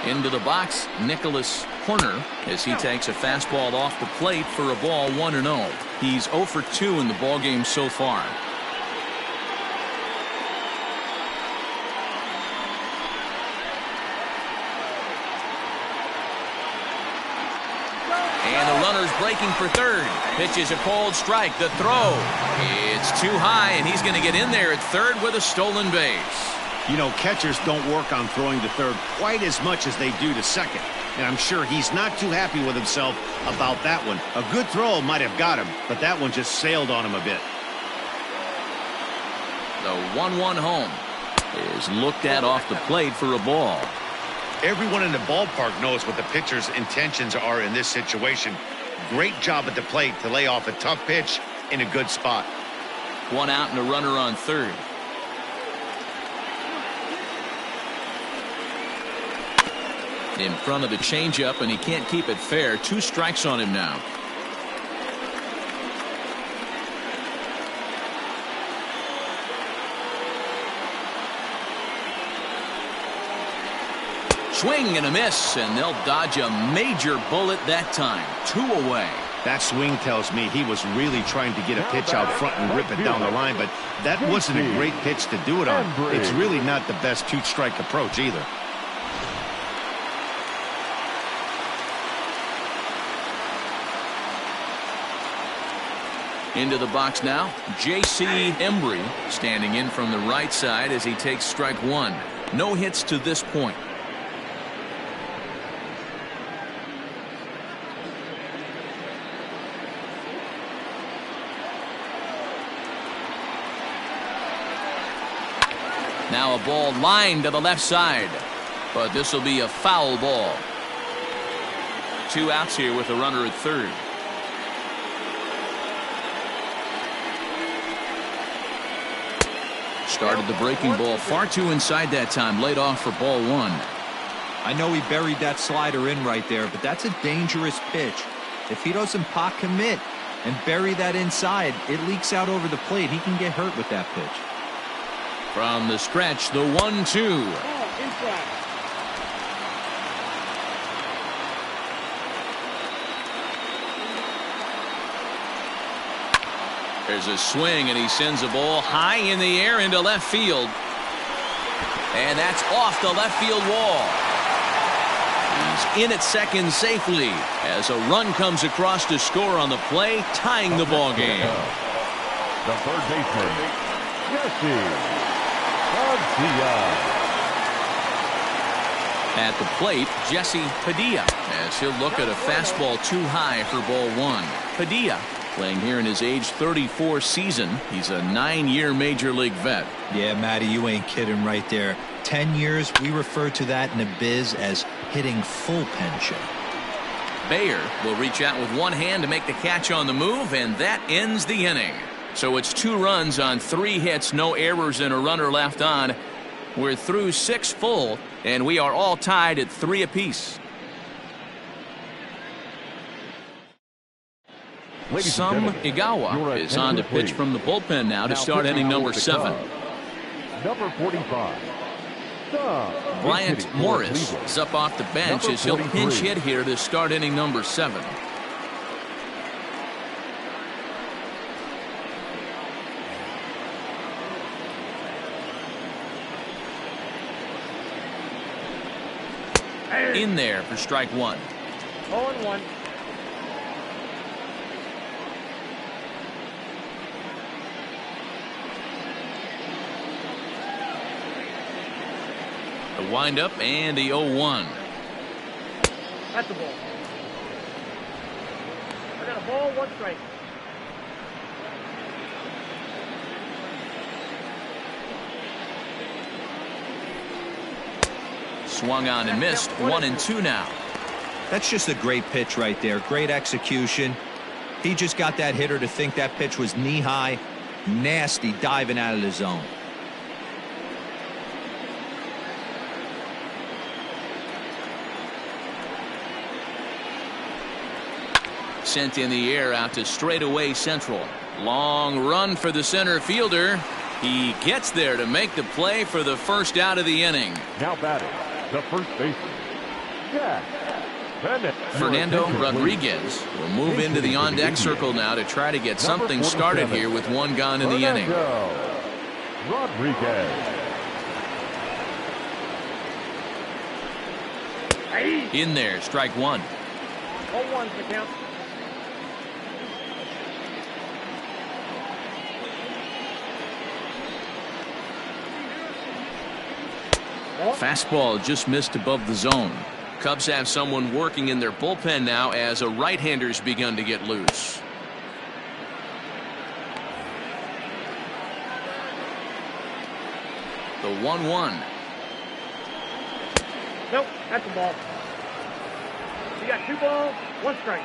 Into the box, Nicholas Horner, as he takes a fastball off the plate for a ball 1-0. He's 0 for 2 in the ballgame so far. And the runner's breaking for third. Pitches a cold strike. The throw. It's too high, and he's going to get in there at third with a stolen base. You know, catchers don't work on throwing to third quite as much as they do to second. And I'm sure he's not too happy with himself about that one. A good throw might have got him, but that one just sailed on him a bit. The 1-1 home is looked at off the plate for a ball. Everyone in the ballpark knows what the pitcher's intentions are in this situation. Great job at the plate to lay off a tough pitch in a good spot. One out and a runner on third. In front of the changeup, and he can't keep it fair. 2 strikes on him now. Swing and a miss, and they'll dodge a major bullet that time. 2 away. That swing tells me he was really trying to get a pitch out front and rip it down the line, but that wasn't a great pitch to do it on. It's really not the best 2-strike approach either. Into the box now, J.C. Embry standing in from the right side as he takes strike 1. No hits to this point. Now a ball lined to the left side, but this will be a foul ball. 2 outs here with a runner at third. Started the breaking ball far too inside that time. Laid off for ball 1. I know he buried that slider in right there, but that's a dangerous pitch. If he doesn't pot commit and bury that inside, it leaks out over the plate. He can get hurt with that pitch. From the stretch, the 1-2. Inside. There's a swing, and he sends a ball high in the air into left field. And that's off the left field wall. He's in at second safely as a run comes across to score on the play, tying the ball game. The third baseman, Jesse. At the plate, Jesse Padilla, as he'll look at a fastball too high for ball 1. Padilla playing here in his age 34 season. He's a 9-year major league vet. Yeah, Matty, you ain't kidding right there. 10 years, we refer to that in the biz as hitting full pension. Bayer will reach out with one hand to make the catch on the move, and that ends the inning. So it's 2 runs on 3 hits, no errors, and a runner left on. We're through 6 full, and we are all tied at 3 apiece. Some Igawa is on to pitch from the bullpen now to start inning number 7. Number 45. Bryant Morris is up off the bench as he'll pinch hit here to start inning number 7. In there for strike 1. 0-1. The windup and the 0-1. That's the ball. I got a ball, 1 strike. Swung on and missed. 1-2 now. That's just a great pitch right there. Great execution. He just got that hitter to think that pitch was knee-high. Nasty diving out of the zone. Sent in the air out to straightaway central. Long run for the center fielder. He gets there to make the play for the first out of the inning. Now batting, the first baseman, Jack Bennett. Fernando Rodriguez will move into the on-deck circle now to try to get something started here with one gone in the inning. Rodriguez. In there, strike one. 0-1 the count. Fastball just missed above the zone. Cubs have someone working in their bullpen now as a right-hander's begun to get loose. The 1-1. Nope, that's the ball. You got 2 balls, 1 strike.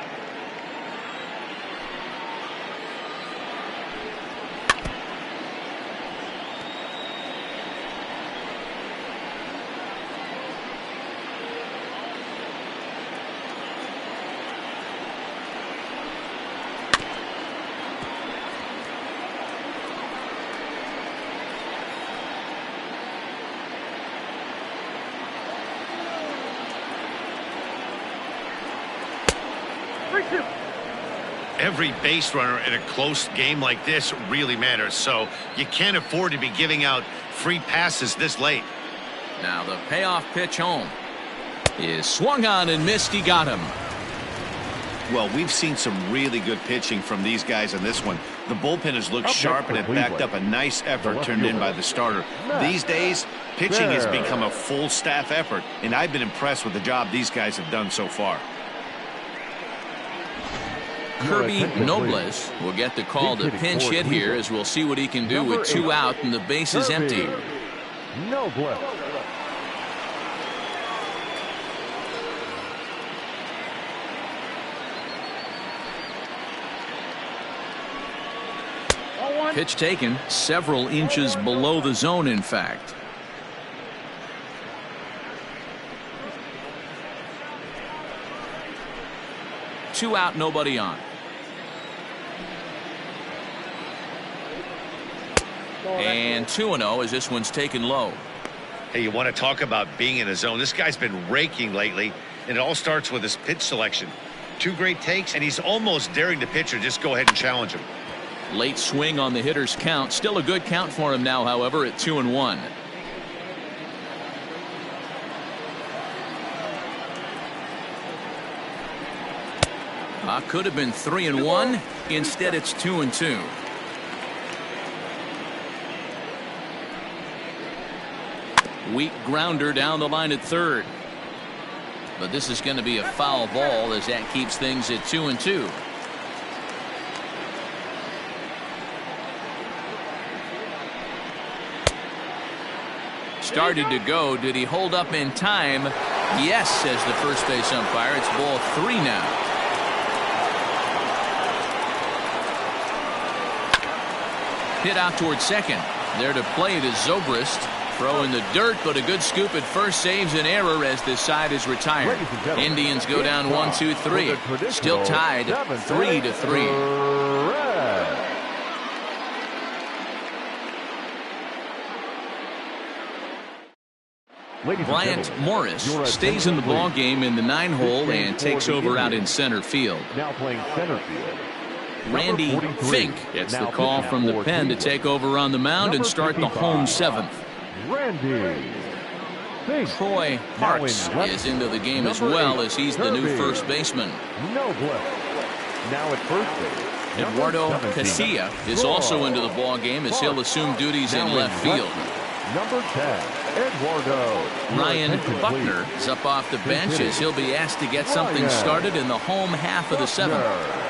Every base runner in a close game like this really matters, so you can't afford to be giving out free passes this late. Now the payoff pitch home is swung on and missed. He got him. Well, we've seen some really good pitching from these guys in this one. The bullpen has looked sharp and it backed up a nice effort turned in by the starter. These days, pitching has become a full staff effort, and I've been impressed with the job these guys have done so far. Kirby Nobles will get the call to pinch hit here, as we'll see what he can do with 2 out and the base is empty. Nobles. Pitch taken several inches below the zone, in fact. Two out, nobody on. And 2-0 as this one's taken low. Hey, you want to talk about being in a zone? This guy's been raking lately, and it all starts with his pitch selection. 2 great takes, and he's almost daring the pitcher just go ahead and challenge him. Late swing on the hitter's count. Still a good count for him now, however, at 2-1. Could have been 3-1. Instead, it's 2-2. Weak grounder down the line at third. But this is going to be a foul ball as that keeps things at 2-2. Started to go. Did he hold up in time? Yes, says the first base umpire. It's ball 3 now. Hit out towards second. There to play it is Zobrist. Throw in the dirt, but a good scoop at first saves an error as this side is retired. Indians go down 1-2-3. Still tied 3-3. Bryant Morris stays in the ball game in the 9-hole and takes over out in center field. Now playing center field. Randy Fink gets the call from the pen to take over on the mound and start the home 7th. Randy Fink. Troy Hartz is into the game as well, as he's the new first baseman. Now at first base, Eduardo Casilla is also into the ball game as he'll assume duties in left field. Number 10, Eduardo. Ryan Buckner is up off the bench as he'll be asked to get something started in the home half of the 7th.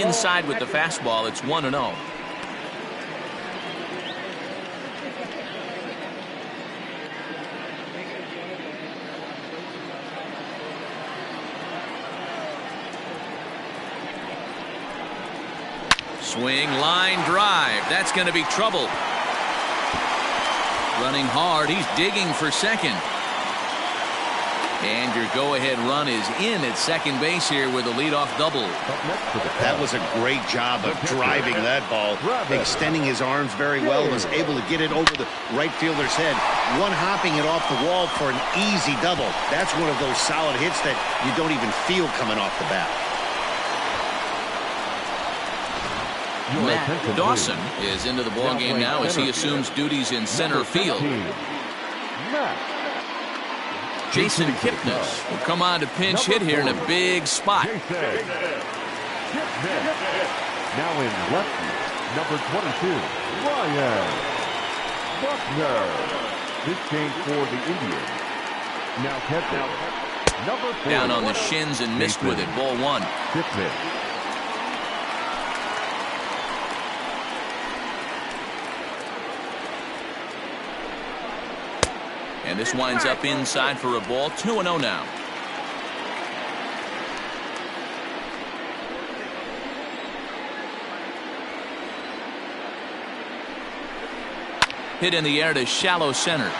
Inside with the fastball, it's 1-0. Swing, line drive. That's going to be trouble. Running hard. He's digging for second. And your go-ahead run is in at second base here with a leadoff double. That was a great job of driving that ball, extending his arms very well, was able to get it over the right fielder's head, one-hopping it off the wall for an easy double. That's one of those solid hits that you don't even feel coming off the bat. Matt Dawson is into the ballgame now as he assumes duties in center field. Jason Kipnis will come on to pinch hit here in a big spot. Now in lefty, number 22, Ryan Buckner. This change for the Indians. Now catcher, number 4. Down on the shins and missed with it. Ball 1. And this winds up inside for a ball. 2-0 now. Hit in the air to shallow center.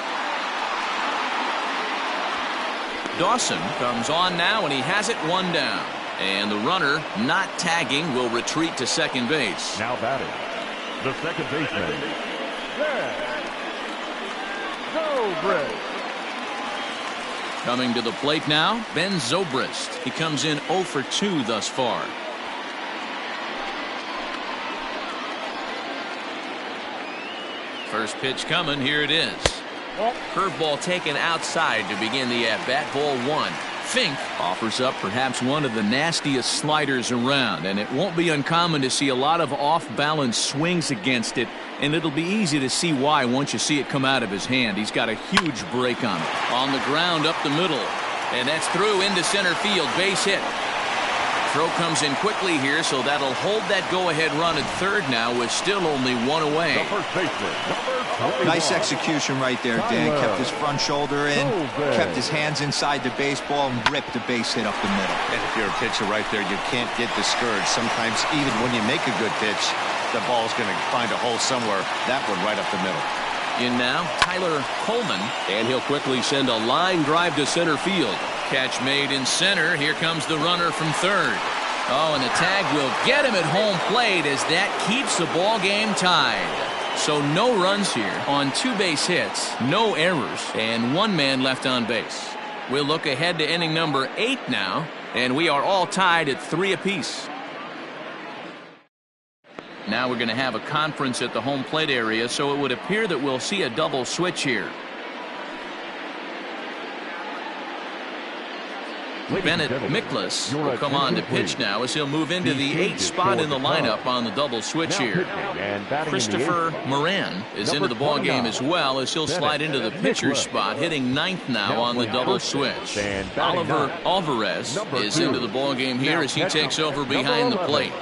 Dawson comes on now, and he has it 1 down. And the runner, not tagging, will retreat to second base. Now batting, the second baseman, Zobrist. Coming to the plate now, Ben Zobrist. He comes in 0 for 2 thus far. First pitch coming. Here it is. Curveball taken outside to begin the at-bat. Ball 1. Fink offers up perhaps one of the nastiest sliders around, and it won't be uncommon to see a lot of off-balance swings against it, and it'll be easy to see why once you see it come out of his hand. He's got a huge break on it. On the ground up the middle, and that's through into center field. Base hit. Throw comes in quickly here, so that'll hold that go-ahead run at third now with still only 1 away. The first baseman, Nice execution right there, Dan. Kept his front shoulder in, kept his hands inside the baseball, and ripped the base hit up the middle. And if you're a pitcher right there, you can't get discouraged. Sometimes even when you make a good pitch, the ball's going to find a hole somewhere. That one right up the middle. In now, Tyler Coleman, and he'll quickly send a line drive to center field. Catch made in center. Here comes the runner from third. Oh, and the tag will get him at home plate as that keeps the ball game tied. So no runs here on 2 base hits, no errors, and 1 man left on base. We'll look ahead to inning number 8 now, and we are all tied at 3 apiece. Now we're going to have a conference at the home plate area, so it would appear that we'll see a double switch here. Bennett Miklas will come on to pitch now as he'll move into the 8th spot in the lineup on the double switch here. Christopher Moran is into the ball game as well as he'll slide into the pitcher's spot, hitting 9th now on the double switch. Oliver Alvarez is into the ball game here as he takes over behind the plate.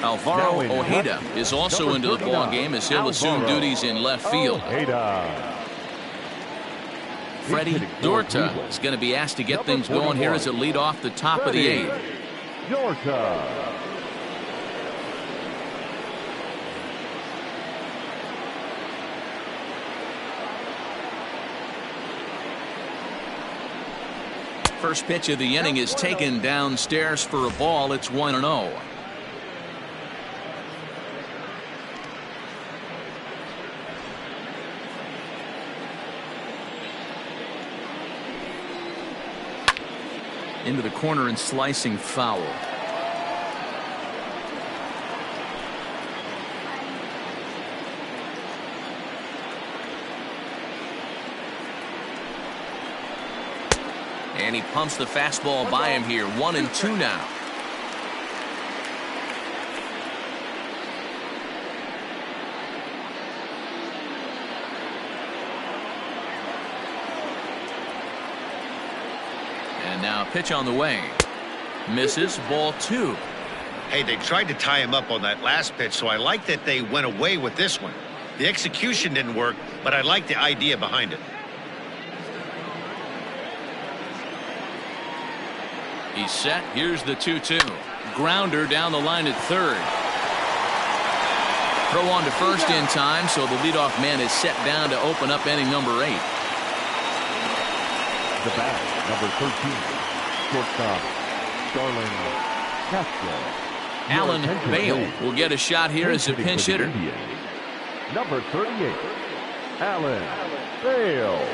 Alvaro Ojeda is also into the ball game as he'll assume duties in left field. Freddie Dorta is going to be asked to get things going here as it lead off the top of the 8th. First pitch of the inning is taken downstairs for a ball. It's 1-0. Into the corner and slicing foul. And he pumps the fastball by him here. 1-2 now. And now pitch on the way. Misses. Ball 2. Hey, they tried to tie him up on that last pitch, so I like that they went away with this one. The execution didn't work, but I like the idea behind it. He's set. Here's the 2-2. Grounder down the line at third. Throw on to first in time, so the leadoff man is set down to open up inning number 8. The bat, number 13, shortstop, Starling Castro. Alan Bale will get a shot here as a pinch hitter. Number 38, Alan Bale.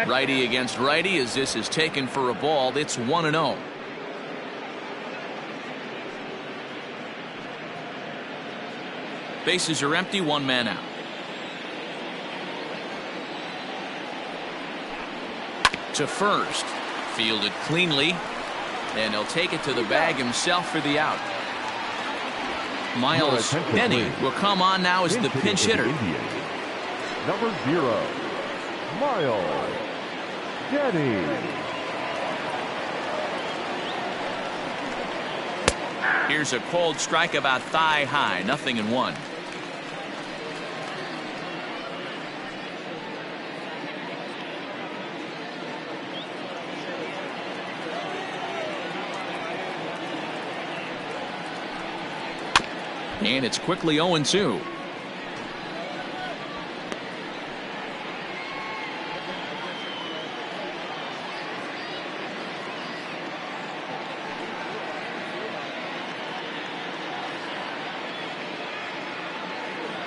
Righty against righty as this is taken for a ball. It's 1-0. Bases are empty, one man out. To first. Fielded cleanly. And he'll take it to the bag himself for the out. Miles Benny will come on now as the pinch hitter. Number 0, Miles Denny. Here's a cold strike about thigh high. 0-1. And it's quickly 0-2.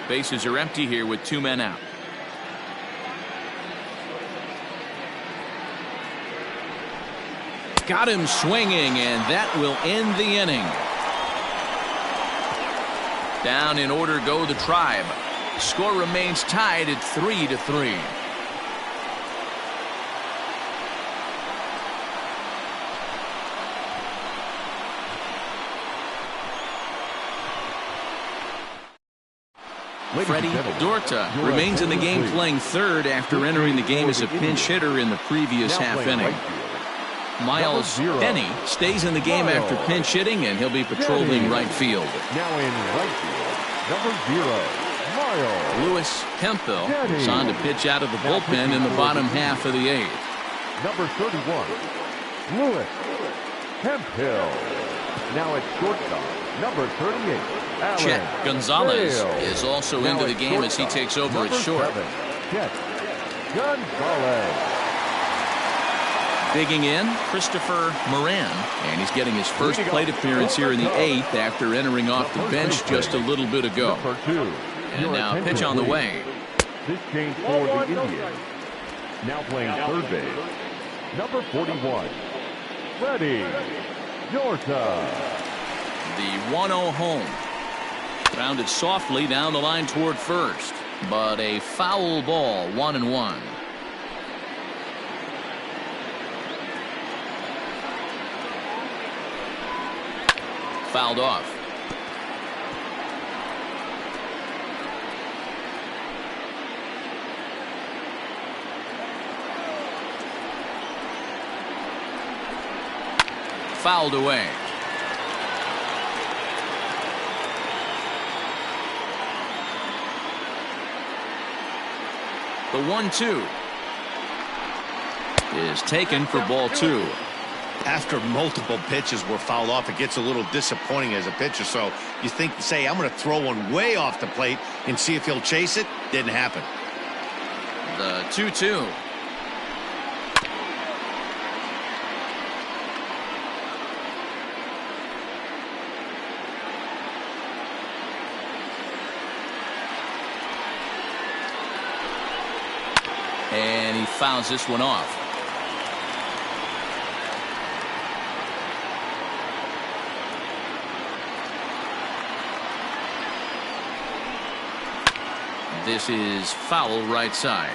Bases are empty here with 2 men out. Got him swinging, and that will end the inning. Down in order go the Tribe. Score remains tied at 3-3. Freddie Dorta remains in the game playing third after entering the game as a pinch hitter in the previous half inning. Miles Denny stays in the game after pinch hitting, and he'll be patrolling right field. Now in right field, number 0, Miles. Lewis Hemphill is on to pitch out of the bullpen in the bottom half of the 8th. Number 31, Lewis Hemphill. Now at shortstop, number 38, Alan Chet Gonzalez Bale. is also Now into the at game as he shortstop, takes over at number short. 7, Chet Gonzalez. Digging in, Christopher Moran, and he's getting his first plate appearance here in the 8th after entering off the bench just a little bit ago. Number 2, And now a pitch on the way. This change for the Indians. Now playing third base, number 41, Freddie Dorta. The 1-0 home. Grounded softly down the line toward first, but a foul ball, 1-1. Fouled off. Fouled away. The 1-2 is taken for ball 2. After multiple pitches were fouled off, it gets a little disappointing as a pitcher. So you think, say, I'm going to throw one way off the plate and see if he'll chase it. Didn't happen. The 2-2. And he fouls this one off. This is foul right side.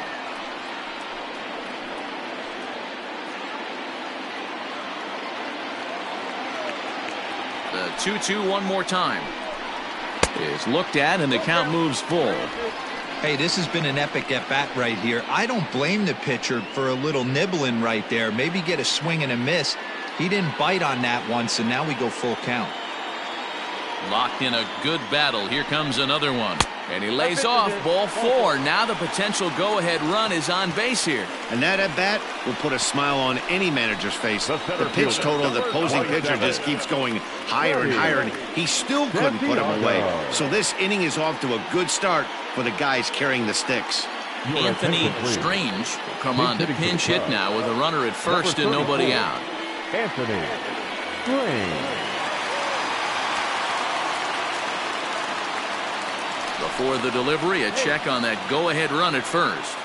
The 2-2 one more time is looked at, and the count moves full. Hey, this has been an epic at-bat right here. I don't blame the pitcher for a little nibbling right there. Maybe get a swing and a miss. He didn't bite on that one, so now we go full count. Locked in a good battle. Here comes another one. And he lays off ball 4. Now the potential go-ahead run is on base here. And that at-bat will put a smile on any manager's face. The pitch total of the opposing pitcher just keeps going higher and higher, and he still couldn't put him away. So this inning is off to a good start for the guys carrying the sticks. Anthony Strange will come on to pinch hit now with a runner at first and nobody out. Anthony Strange. Before the delivery, a check on that go-ahead run at first.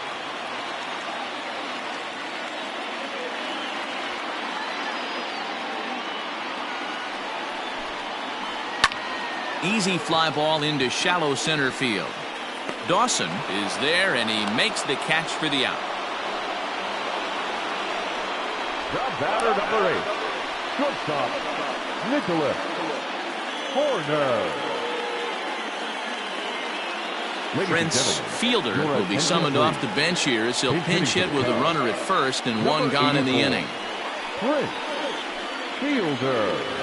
Easy fly ball into shallow center field. Dawson is there, and he makes the catch for the out. The batter, number 8, shortstop, Nicholas Horner. Prince Fielder will be summoned off the bench here as he'll pinch hit with a runner at first and one gone in the inning. Prince Fielder.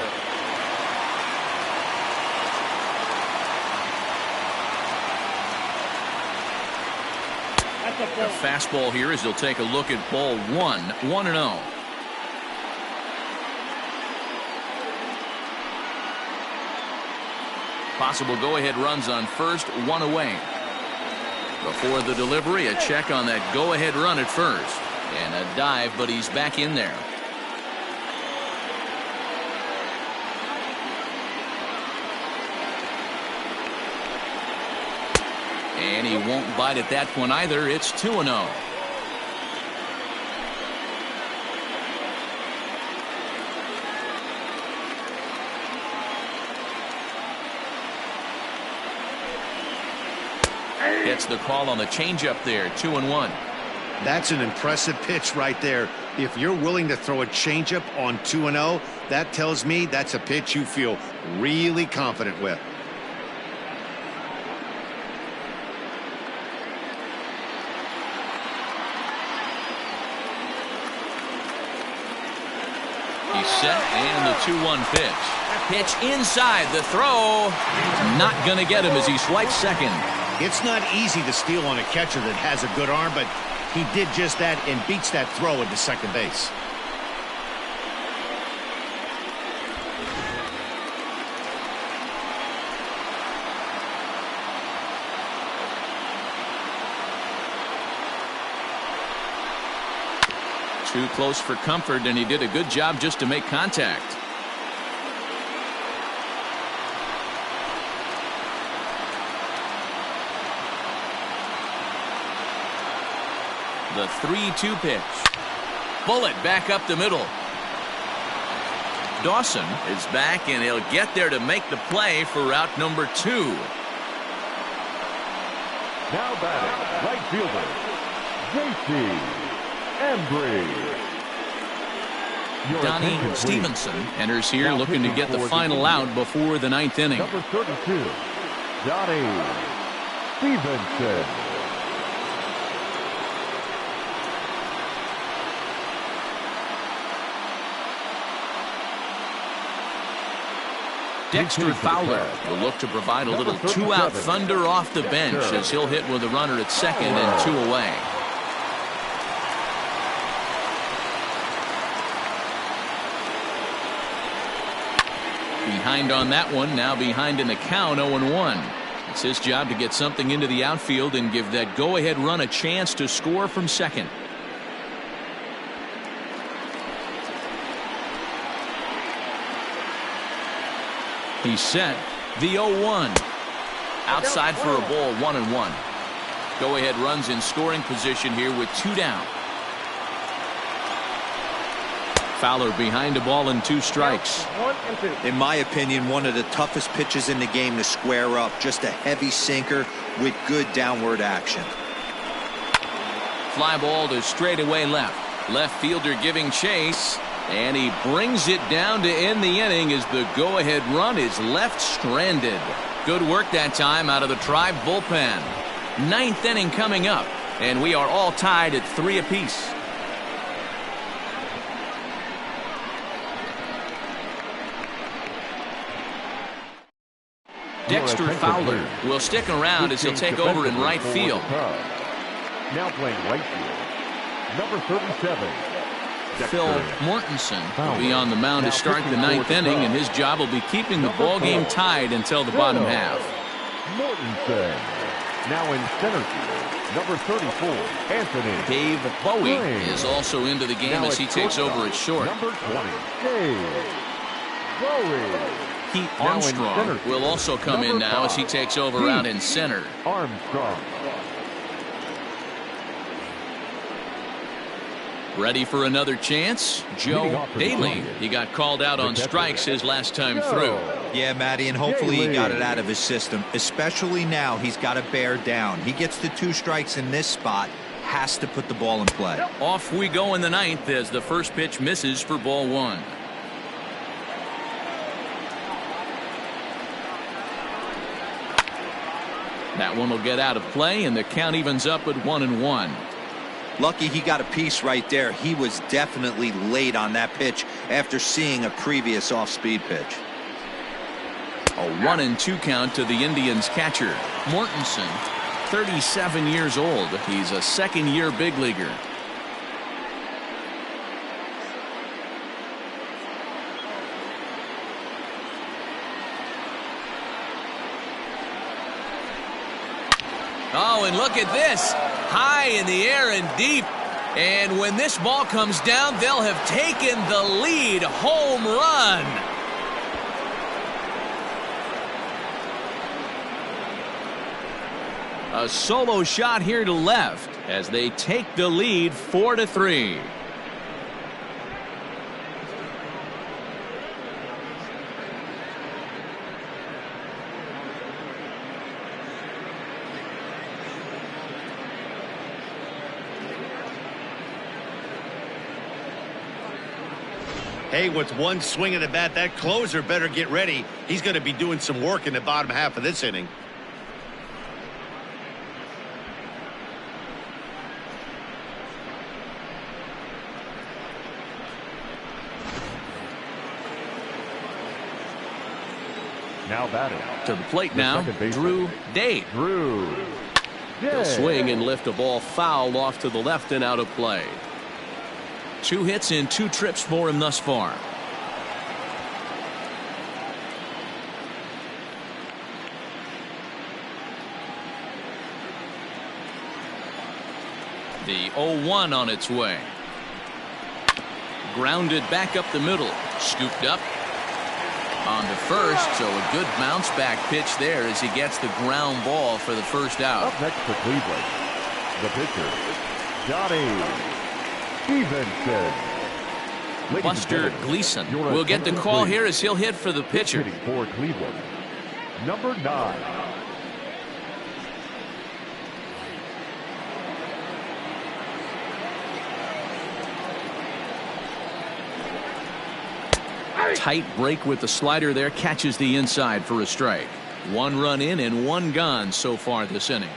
A fastball here as he'll take a look at ball 1, 1-0. Possible go-ahead runs on first, 1 away. Before the delivery, a check on that go-ahead run at first. And a dive, but he's back in there. And he won't bite at that one either. It's 2-0. Gets the call on the changeup there. 2-1. That's an impressive pitch right there. If you're willing to throw a changeup on 2-0, that tells me that's a pitch you feel really confident with. He's set, and the 2-1 pitch. Pitch inside, the throw. Not going to get him as he swipes second. It's not easy to steal on a catcher that has a good arm, but he did just that and beats that throw into second base. Too close for comfort, and he did a good job just to make contact. The 3-2 pitch. Bullet back up the middle. Dawson is back, and he'll get there to make the play for route number 2. Now batting, right fielder, JP Embry. Donnie Stevenson enters here looking to get the final out before the 9th inning. Number 32, Donnie Stevenson. Dexter Fowler will look to provide a little 2-out thunder off the bench as he'll hit with a runner at second and 2 away. Behind on that one, now behind in the count, 0-1. It's his job to get something into the outfield and give that go-ahead run a chance to score from second. He's set. The 0-1. Outside for a ball, 1-1. Go-ahead runs in scoring position here with 2 down. Fowler behind a ball and 2 strikes. 1 and 2. In my opinion, one of the toughest pitches in the game to square up. Just a heavy sinker with good downward action. Fly ball to straightaway left. Left fielder giving chase. And he brings it down to end the inning as the go-ahead run is left stranded. Good work that time out of the Tribe bullpen. Ninth inning coming up, and we are all tied at 3 apiece. Dexter Fowler will stick around as he'll take over in right field. Now playing right field, number 37. Phil Mortensen will be on the mound to start the 9th inning, and his job will be keeping the ball game tied until the bottom half. Mortensen. Now in center field, number 34, Anthony. Dave Bowie is also into the game as he takes over at short. Number 20, Dave Bowie. Pete Armstrong will also come in now as he takes over out in center. Armstrong. Ready for another chance? Joe Daly. He got called out on strikes his last time through. Yeah, Matty, and hopefully he got it out of his system. Especially now, he's got to bear down. He gets the 2 strikes in this spot, has to put the ball in play. Off we go in the 9th as the first pitch misses for ball 1. That one will get out of play, and the count evens up at 1-1. Lucky he got a piece right there. He was definitely late on that pitch after seeing a previous off-speed pitch. A 1-2 count to the Indians catcher. Mortensen, 37 years old. He's a second-year big leaguer. Oh, and look at this. High in the air and deep. And when this ball comes down, they'll have taken the lead. Home run. A solo shot here to left as they take the lead 4-3. Hey, with one swing of the bat, that closer better get ready. He's going to be doing some work in the bottom half of this inning. Now batting. To the plate now, Drew Day. He'll swing and lift a ball foul off to the left and out of play. 2 hits and 2 trips for him thus far. The 0-1 on its way. Grounded back up the middle. Scooped up. On to first, so a good bounce back pitch there as he gets the ground ball for the first out. Up next for Cleveland, the pitcher, Johnny Stevenson. Buster Gleason will get the call here as he'll hit for the pitcher. Hitting for Cleveland, number 9. Tight break with the slider there, catches the inside for a strike. 1 run in and 1 gone so far this inning.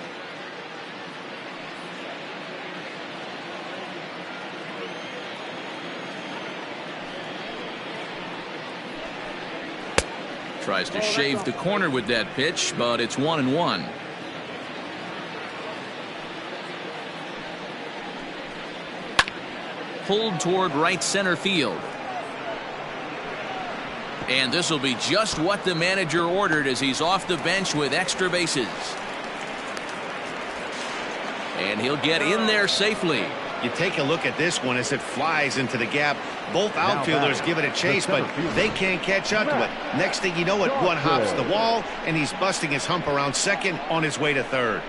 Tries to shave the corner with that pitch, but it's 1-1. Pulled toward right center field. And this will be just what the manager ordered as he's off the bench with extra bases. And he'll get in there safely. You take a look at this one as it flies into the gap. Both outfielders give it a chase, but they can't catch up to it. Next thing you know it, one hops the wall, and he's busting his hump around second on his way to third.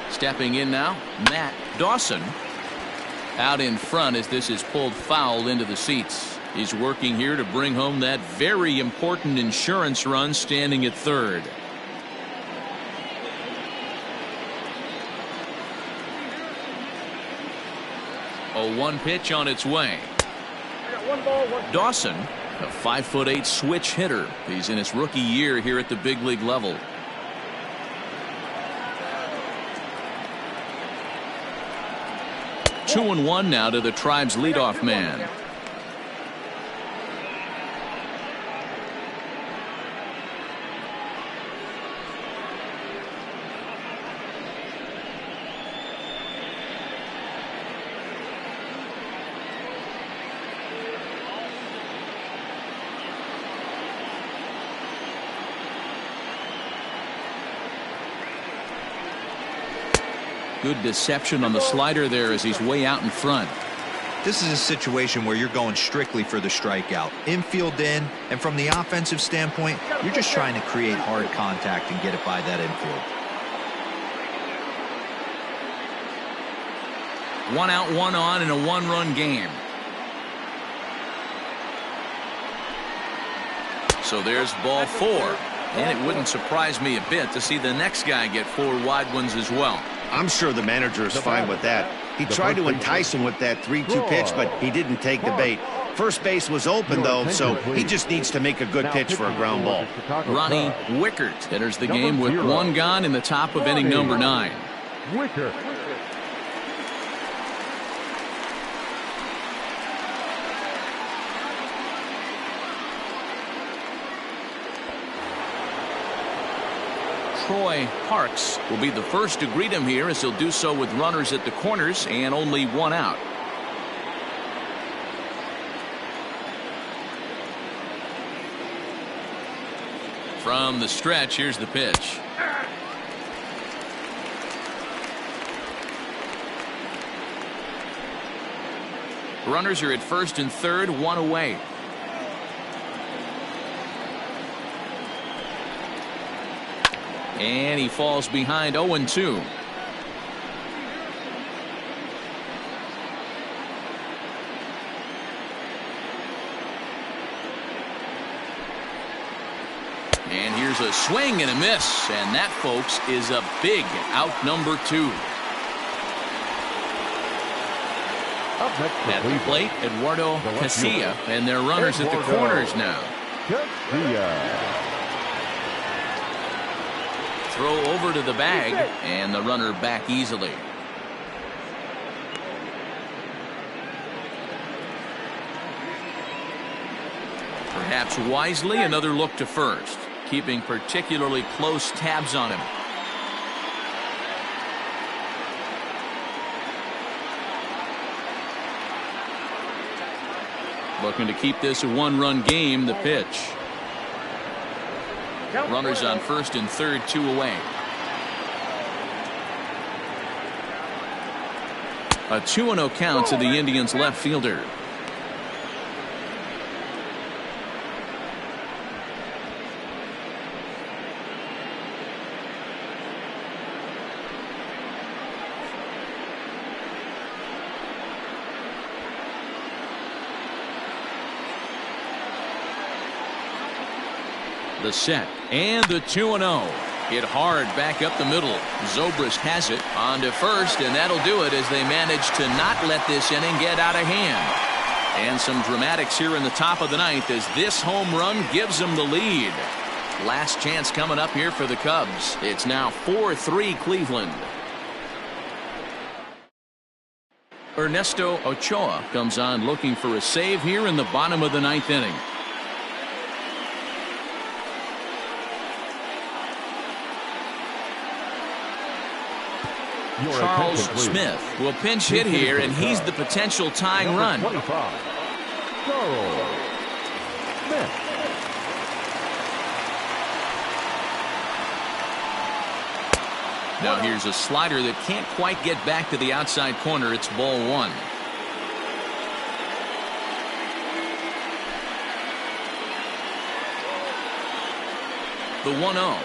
Stepping in now, Matt Dawson. Out in front as this is pulled foul into the seats. He's working here to bring home that very important insurance run, standing at third. 0-1 pitch on its way. I got 1 ball, 1 strike. Dawson, a 5'8" switch hitter. He's in his rookie year here at the big league level. Two and one now to the Tribe's leadoff man. Good deception on the slider there as he's way out in front. This is a situation where you're going strictly for the strikeout. Infield in, and from the offensive standpoint, you're just trying to create hard contact and get it by that infield. 1 out, 1 on in a 1-run game. So there's ball 4. And it wouldn't surprise me a bit to see the next guy get 4 wide ones as well. I'm sure the manager is fine with that. He tried to entice him with that 3-2 pitch, but he didn't take the bait. First base was open, though, so he just needs to make a good pitch for a ground ball. Ronnie Wickert enters the game with 1 gone in the top of inning number 9. Wickert. Troy Parks will be the first to greet him here, as he'll do so with runners at the corners and only 1 out. From the stretch, here's the pitch. Runners are at first and third, 1 away. And he falls behind 0-2. And here's a swing and a miss. And that, folks, is a big out number 2. At the plate, Eduardo Casilla, and their runners at the corners now. Throw over to the bag, and the runner back easily. Perhaps wisely, another look to first, keeping particularly close tabs on him. Looking to keep this a 1-run game, the pitch. Runners on first and third, 2 away. A 2-0 count to the Indians left fielder. The set and the 2-0. Hit hard back up the middle. Zobrist has it on to first, and that'll do it as they manage to not let this inning get out of hand. And some dramatics here in the top of the 9th as this home run gives them the lead. Last chance coming up here for the Cubs. It's now 4-3 Cleveland. Ernesto Ochoa comes on looking for a save here in the bottom of the 9th inning. Charles Smith will pinch hit here, and he's the potential tying run. Now here's a slider that can't quite get back to the outside corner. It's ball 1. The 1-0.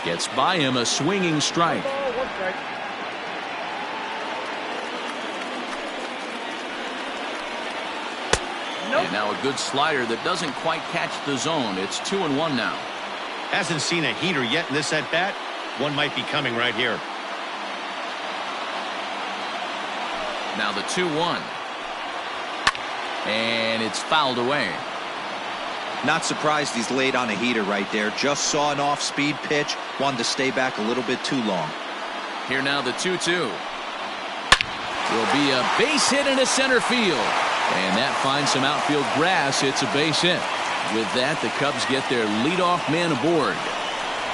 Gets by him, a swinging strike. And now a good slider that doesn't quite catch the zone. It's 2-1 now. Hasn't seen a heater yet in this at bat. One might be coming right here. Now the 2-1. And it's fouled away. Not surprised he's laid on a heater right there. Just saw an off-speed pitch. Wanted to stay back a little bit too long. Here now the 2-2. Will be a base hit into center field. And that finds some outfield grass. It's a base hit. With that, the Cubs get their leadoff man aboard.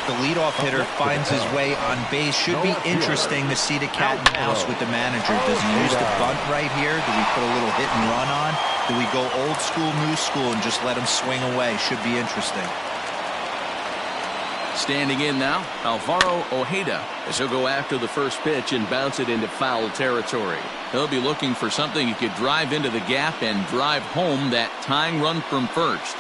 The leadoff hitter finds his way on base. Should be interesting to see the cat and mouse with the manager. Does he use the bunt right here? Do we put a little hit and run on? Do we go old school, new school, and just let him swing away? Should be interesting. Standing in now, Alvaro Ojeda, as he'll go after the first pitch and bounce it into foul territory. He'll be looking for something he could drive into the gap and drive home that tying run from first.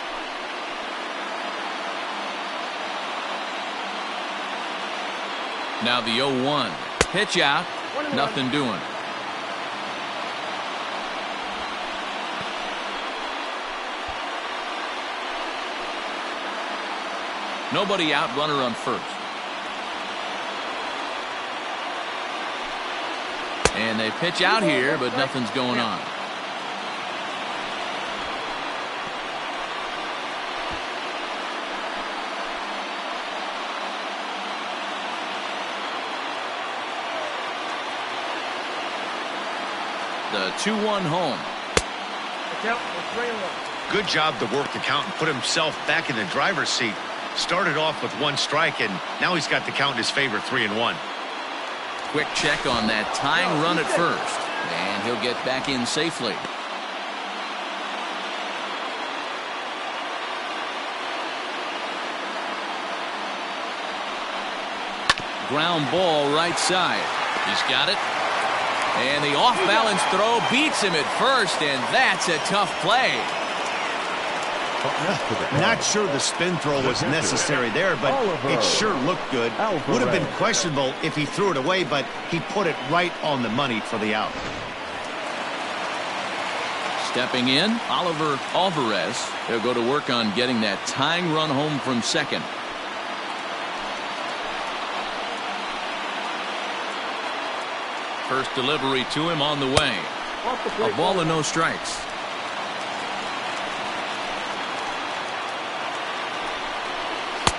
Now the 0-1. Pitch out. Nothing doing. Nobody out, runner on first. And they pitch out here, but nothing's going on. The 2-1 home. Good job to work the count and put himself back in the driver's seat. Started off with 1 strike, and now he's got the count in his favor, 3-1. Quick check on that tying run at first, and he'll get back in safely. Ground ball right side. He's got it. And the off-balance throw beats him at first, and that's a tough play. Not sure the spin throw was necessary there, but it sure looked good. Would have been questionable if he threw it away, but he put it right on the money for the out. Stepping in, Oliver Alvarez. He'll go to work on getting that tying run home from second. First delivery to him on the way. A ball and no strikes.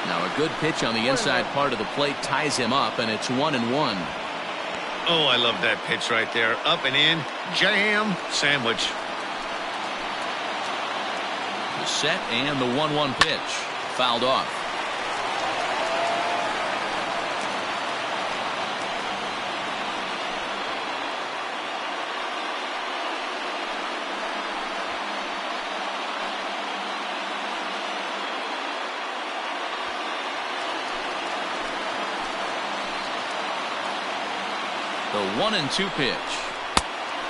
Now a good pitch on the inside part of the plate ties him up, and it's 1-1. Oh, I love that pitch right there. Up and in, jam, sandwich. The set and the 1-1 pitch. Fouled off. The 1-2 pitch.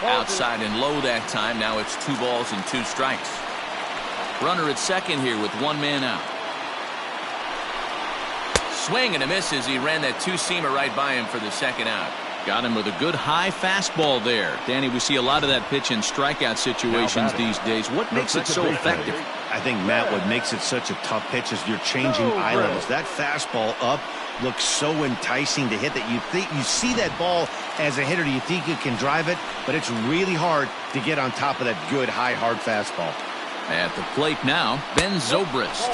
Outside and low that time. Now it's 2 balls and 2 strikes. Runner at second here with 1 man out. Swing and a miss as he ran that 2-seamer right by him for the second out. Got him with a good high fastball there. Danny, we see a lot of that pitch in strikeout situations these days. What makes it so effective? I think, Matt, what makes it such a tough pitch is you're changing eye levels. That fastball up looks so enticing to hit that you see that ball as a hitter. You think you can drive it, but it's really hard to get on top of that good high hard fastball. At the plate now, Ben Zobrist,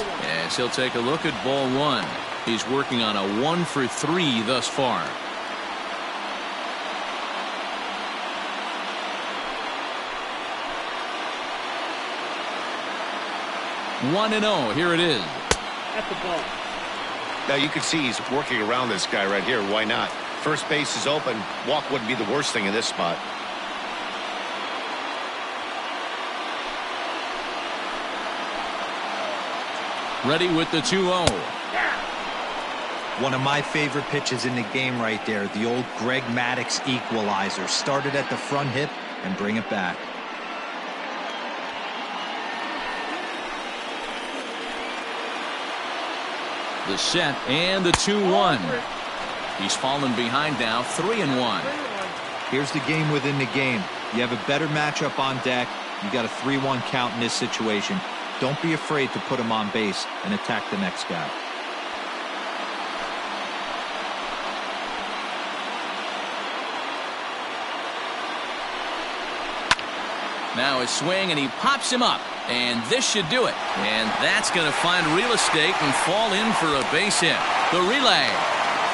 as he'll take a look at ball 1. He's working on a 1 for 3 thus far. One and 0. Here it is. At the ball. Now you can see he's working around this guy right here. Why not? First base is open. Walk wouldn't be the worst thing in this spot. Ready with the 2-0. One of my favorite pitches in the game right there. The old Greg Maddux equalizer. Started at the front hip and bring it back. The set and the 2-1. He's fallen behind now, 3-1. Here's the game within the game. You have a better matchup on deck. You got a 3-1 count in this situation. Don't be afraid to put him on base and attack the next guy. Now a swing, and he pops him up. And this should do it. And that's going to find real estate and fall in for a base hit. The relay.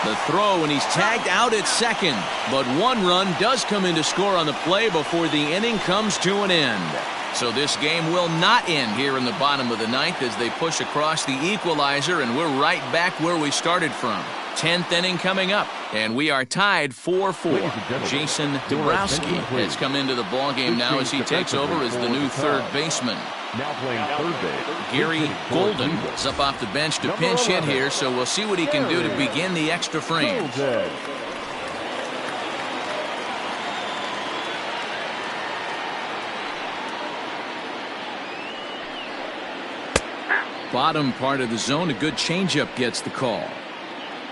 The throw, and he's tagged out at second. But one run does come in to score on the play before the inning comes to an end. So this game will not end here in the bottom of the ninth as they push across the equalizer, and we're right back where we started from. 10th inning coming up, and we are tied 4-4. Jason Dabrowski has come into the ballgame now as he takes over as the new third baseman. Now playing third base. Gary Golden is up off the bench to pinch hit here, so we'll see what he can do to begin the extra frames. Bottom part of the zone, a good changeup gets the call.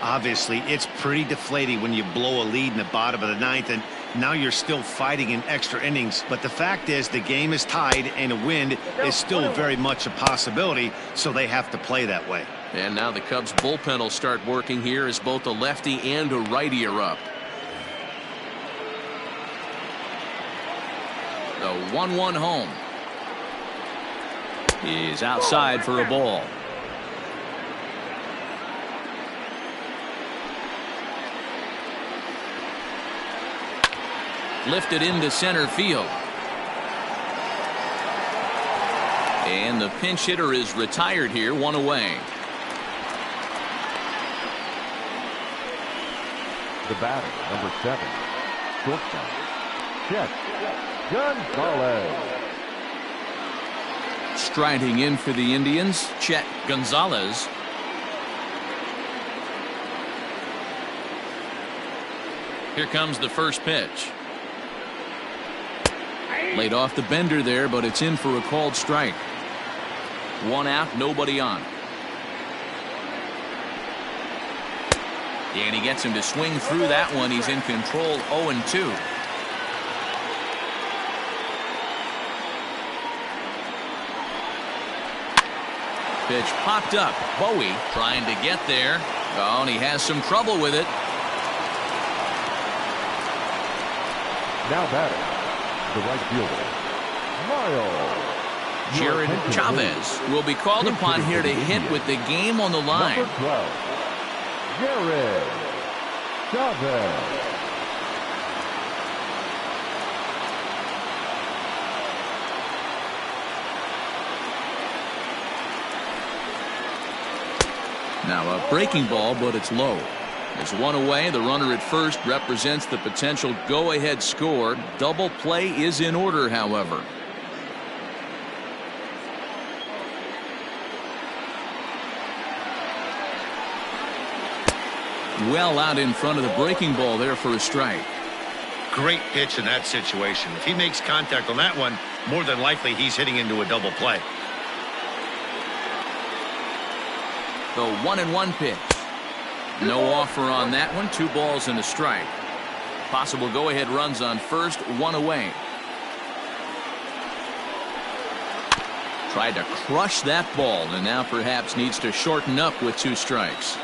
Obviously, it's pretty deflating when you blow a lead in the bottom of the ninth, and now you're still fighting in extra innings. But the fact is, the game is tied, and a win is still very much a possibility, so they have to play that way. And now the Cubs bullpen will start working here as both a lefty and a righty are up. The 1-1 home. He's outside for a ball. Lifted into center field. And the pinch hitter is retired here, one away. The batter, number 7, shortstop, Chet Gonzalez. Striding in for the Indians, Chet Gonzalez. Here comes the first pitch. Laid off the bender there, but it's in for a called strike. One out, nobody on. And he gets him to swing through that one. He's in control, 0-2. Pitch popped up. Bowie trying to get there. Oh, and he has some trouble with it. Now batting, the right fielder, Miles. Jared Chavez will be called upon here to hit with the game on the line. Number 12, Jared Chavez. Now a breaking ball, but it's low. There's one away. The runner at first represents the potential go-ahead score. Double play is in order, however. Well out in front of the breaking ball there for a strike. Great pitch in that situation. If he makes contact on that one, more than likely he's hitting into a double play. The 1-1 pitch. No offer on that one. 2 balls and a strike. Possible go-ahead runs on first, 1 away. Tried to crush that ball, and now perhaps needs to shorten up with 2 strikes.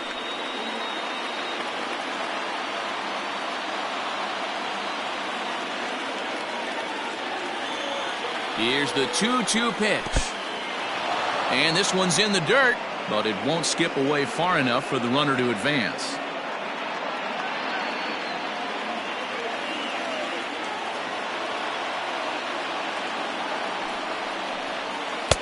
Here's the 2-2 pitch. And this one's in the dirt, but it won't skip away far enough for the runner to advance.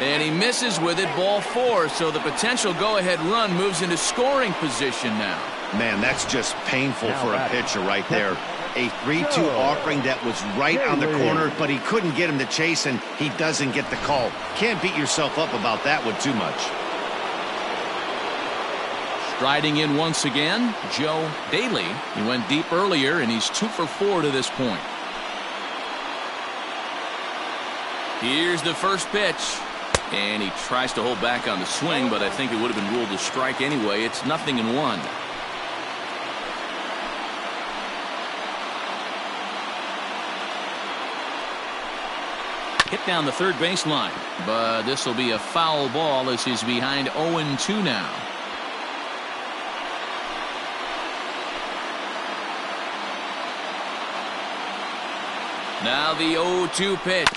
And he misses with it, ball 4, so the potential go-ahead run moves into scoring position now. Man, that's just painful for a pitcher right there. A 3-2 offering that was right on the corner, but he couldn't get him to chase, and he doesn't get the call. Can't beat yourself up about that one too much. Striding in once again, Joe Daly. He went deep earlier, and he's 2 for 4 to this point. Here's the first pitch. And he tries to hold back on the swing, but I think it would have been ruled a strike anyway. It's 0-1. Hit down the third baseline, but this will be a foul ball as he's behind 0-2 now. Now the 0-2 pitch.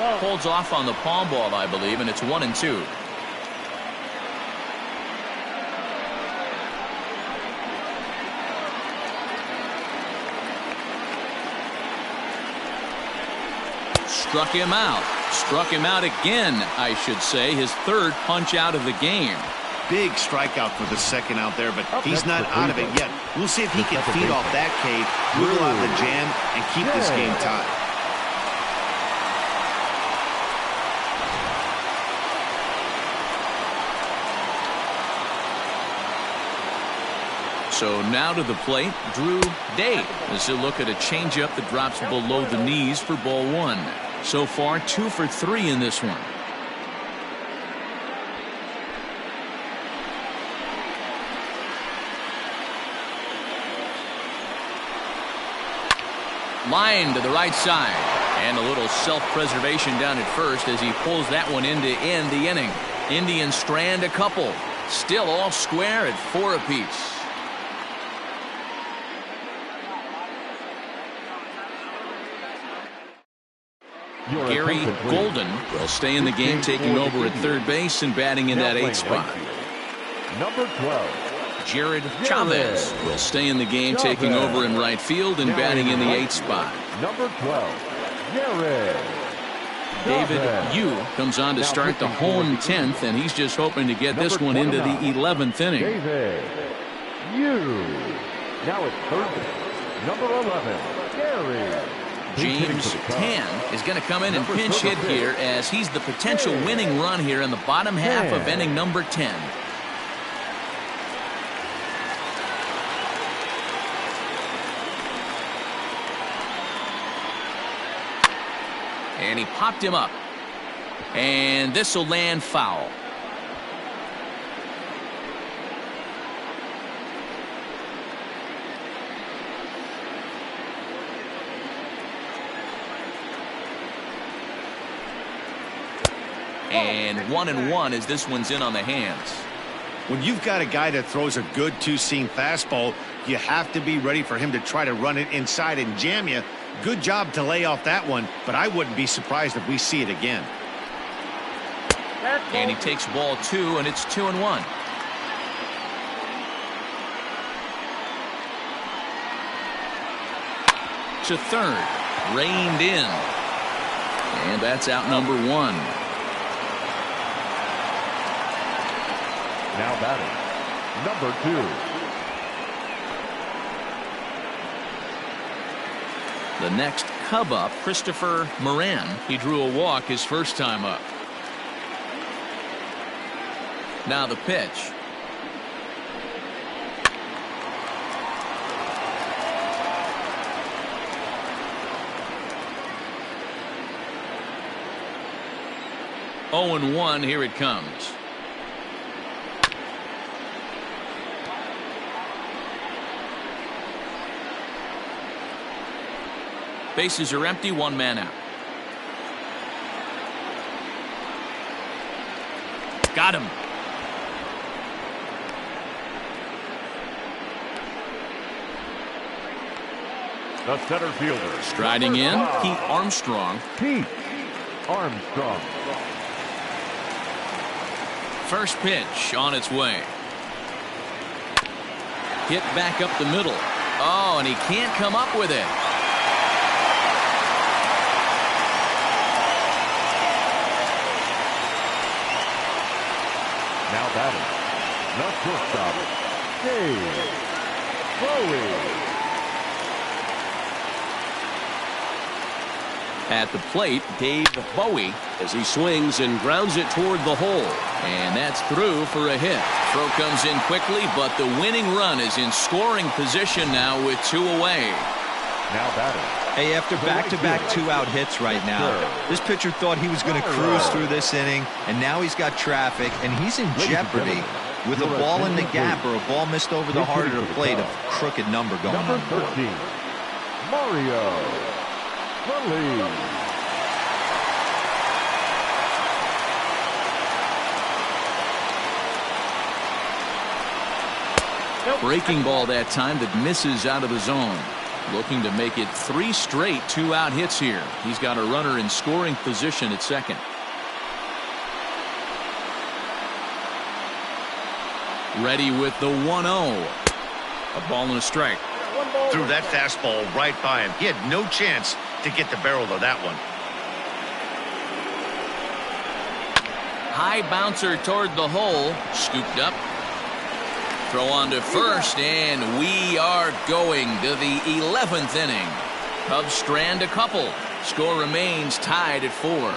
Holds off on the palm ball, I believe, and it's 1-2. Struck him out. Struck him out again, I should say. His third punch out of the game. Big strikeout for the second out there, but he's not out of it yet. We'll see if he can feed off that K, wiggle out the jam, and keep this game tied. So now to the plate, Drew Day as he'll look at a changeup that drops below the knees for ball one. So far, 2 for 3 in this one. Line to the right side. And a little self-preservation down at first as he pulls that one in to end the inning. Indians strand a couple. Still all square at 4 apiece. Gary Golden will stay in the game, taking over at third base and batting in that 8th spot. Number 12. Jared Chavez will stay in the game, taking over in right field and batting in the 8th spot. Number 12. Jared. David Yu comes on to start the home 10th, and he's just hoping to get this one into the 11th inning. David Yu. Now it's third base. Number 11. Gary. James Tan is going to come in and pinch hit here as he's the potential winning run here in the bottom half of inning number 10. And he popped him up. And this will land foul. And 1-1 as this one's in on the hands. When you've got a guy that throws a good two-seam fastball, you have to be ready for him to try to run it inside and jam you. Good job to lay off that one, but I wouldn't be surprised if we see it again. And he takes ball 2, and it's 2-1. To third, reined in. And that's out number 1. Now batting, number 2. The next Cub up, Christopher Moran. He drew a walk his first time up. Now the pitch. Oh, 0-1, here it comes. Bases are empty, 1 man out. Got him. The center fielder. Striding in, Pete Armstrong. Pete Armstrong. First pitch on its way. Hit back up the middle. Oh, and he can't come up with it. Now batting, the shortstop, Dave Bowie. At the plate, Dave Bowie as he swings and grounds it toward the hole. And that's through for a hit. Throw comes in quickly, but the winning run is in scoring position now with 2 away. Now batting. Hey, after back-to-back 2-out hits right now, this pitcher thought he was going to cruise through this inning, and now he's got traffic, and he's in jeopardy with a ball in the gap or a ball missed over the heart of the plate, a crooked number going on. Number 13, Mario Burley. Breaking ball that time that misses out of the zone. Looking to make it 3 straight 2-out hits here. He's got a runner in scoring position at second. Ready with the 1-0. A ball and a strike. Threw that fastball right by him. He had no chance to get the barrel of that one. High bouncer toward the hole. Scooped up. Throw on to first, and we are going to the 11th inning. Cubs strand a couple. Score remains tied at 4.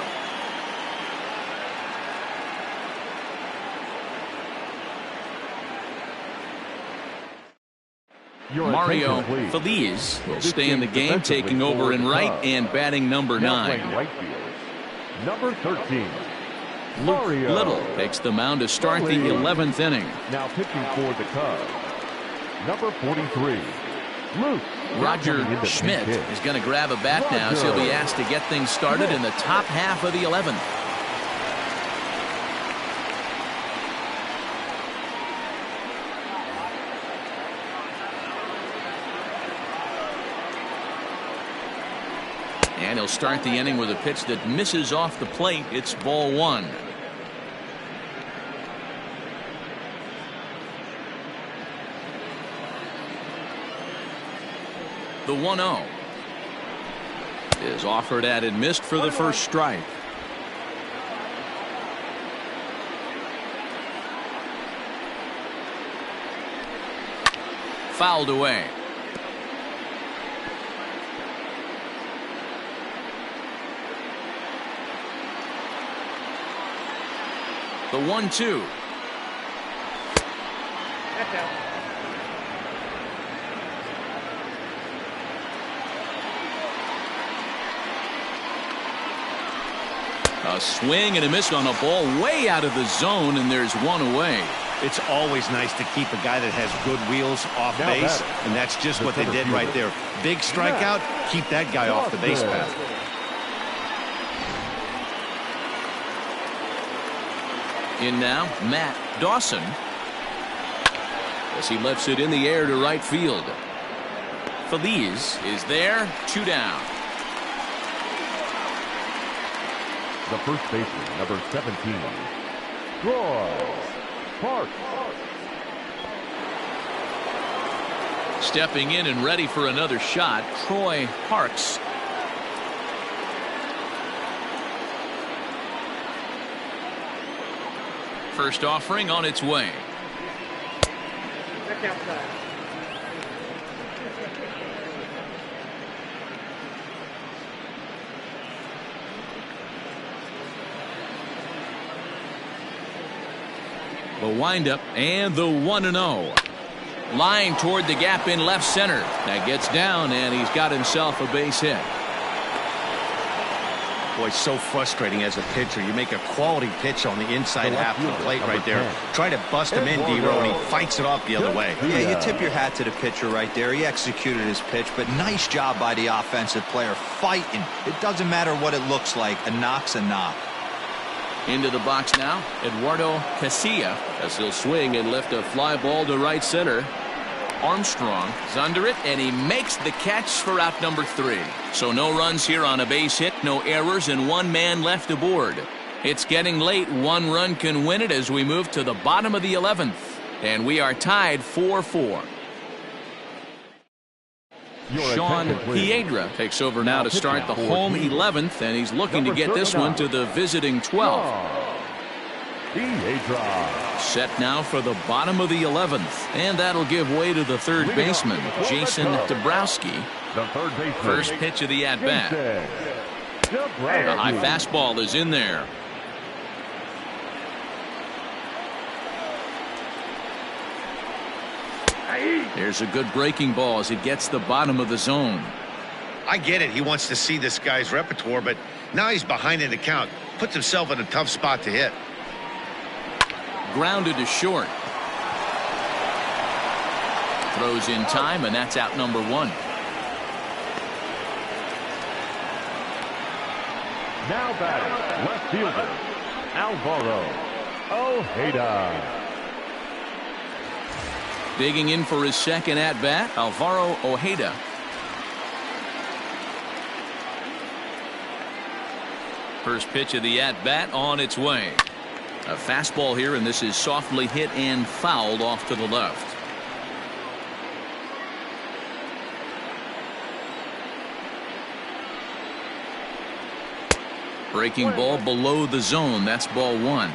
Mario Feliz will stay in the game, taking over in right and batting number 9. Right field, number 13. Luke Little takes the mound to start the 11th inning. Now pitching for the Cubs, number 43. Luke. Roger Schmidt is going to grab a bat now, as he'll be asked to get things started in the top half of the 11th. And he'll start the inning with a pitch that misses off the plate. It's ball 1. The 1-0 is offered at and missed for the first strike. Fouled away. The 1-2. That's out. A swing and a miss on a ball way out of the zone, and there's one away. It's always nice to keep a guy that has good wheels off base, and that's just what they did right there. Big strikeout, keep that guy off the base path. In now, Matt Dawson, as he lifts it in the air to right field. Feliz is there, 2 down. The first baseman, number 17, Troy Parks. Stepping in and ready for another shot, Troy Parks. First offering on its way. That's outside. The windup and the 1-0. Line toward the gap in left center. That gets down, and he's got himself a base hit. Boy, so frustrating as a pitcher. You make a quality pitch on the inside half of the plate right there. Try to bust him in, D-Row, and he fights it off the other way. Yeah, you tip your hat to the pitcher right there. He executed his pitch, but nice job by the offensive player fighting. It doesn't matter what it looks like. A knock's a knock. Into the box now, Eduardo Casilla, as he'll swing and lift a fly ball to right center. Armstrong is under it, and he makes the catch for out number 3. So no runs here on a base hit, no errors, and 1 man left aboard. It's getting late. 1 run can win it as we move to the bottom of the 11th, and we are tied 4-4. Sean Piedra takes over now to start the home 11th, and he's looking to get this one to the visiting 12th. Set now for the bottom of the 11th, and that'll give way to the third baseman, Jason Dabrowski. First pitch of the at-bat. The high fastball is in there. There's a good breaking ball as it gets the bottom of the zone. I get it. He wants to see this guy's repertoire, but now he's behind in the count. Puts himself in a tough spot to hit. Grounded to short. Throws in time, and that's out number 1. Now batting, left fielder, Alvaro Ojeda. Digging in for his second at-bat, Alvaro Ojeda. First pitch of the at-bat on its way. A fastball here, and this is softly hit and fouled off to the left. Breaking ball below the zone. That's ball one.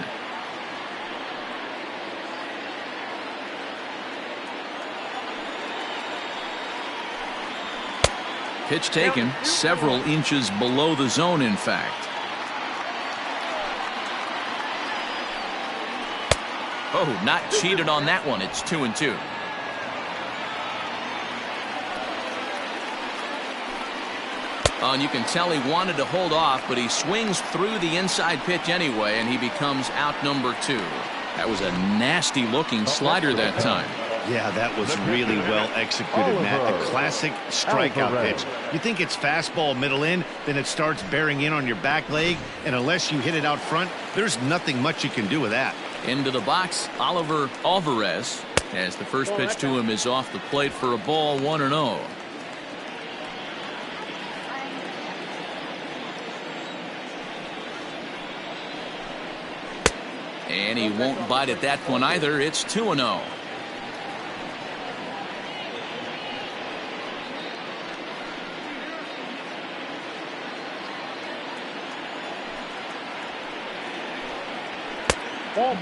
Pitch taken several inches below the zone, in fact. Oh, not cheated on that one. It's 2-2. Oh, and you can tell he wanted to hold off, but he swings through the inside pitch anyway, and he becomes out number 2. That was a nasty looking slider that time. Yeah, that was really well executed, Matt. A classic strikeout pitch. You think it's fastball middle in, then it starts bearing in on your back leg, and unless you hit it out front, there's nothing much you can do with that. Into the box, Oliver Alvarez, as the first pitch to him is off the plate for a ball, 1-0. And he won't bite at that one either. It's 2-0.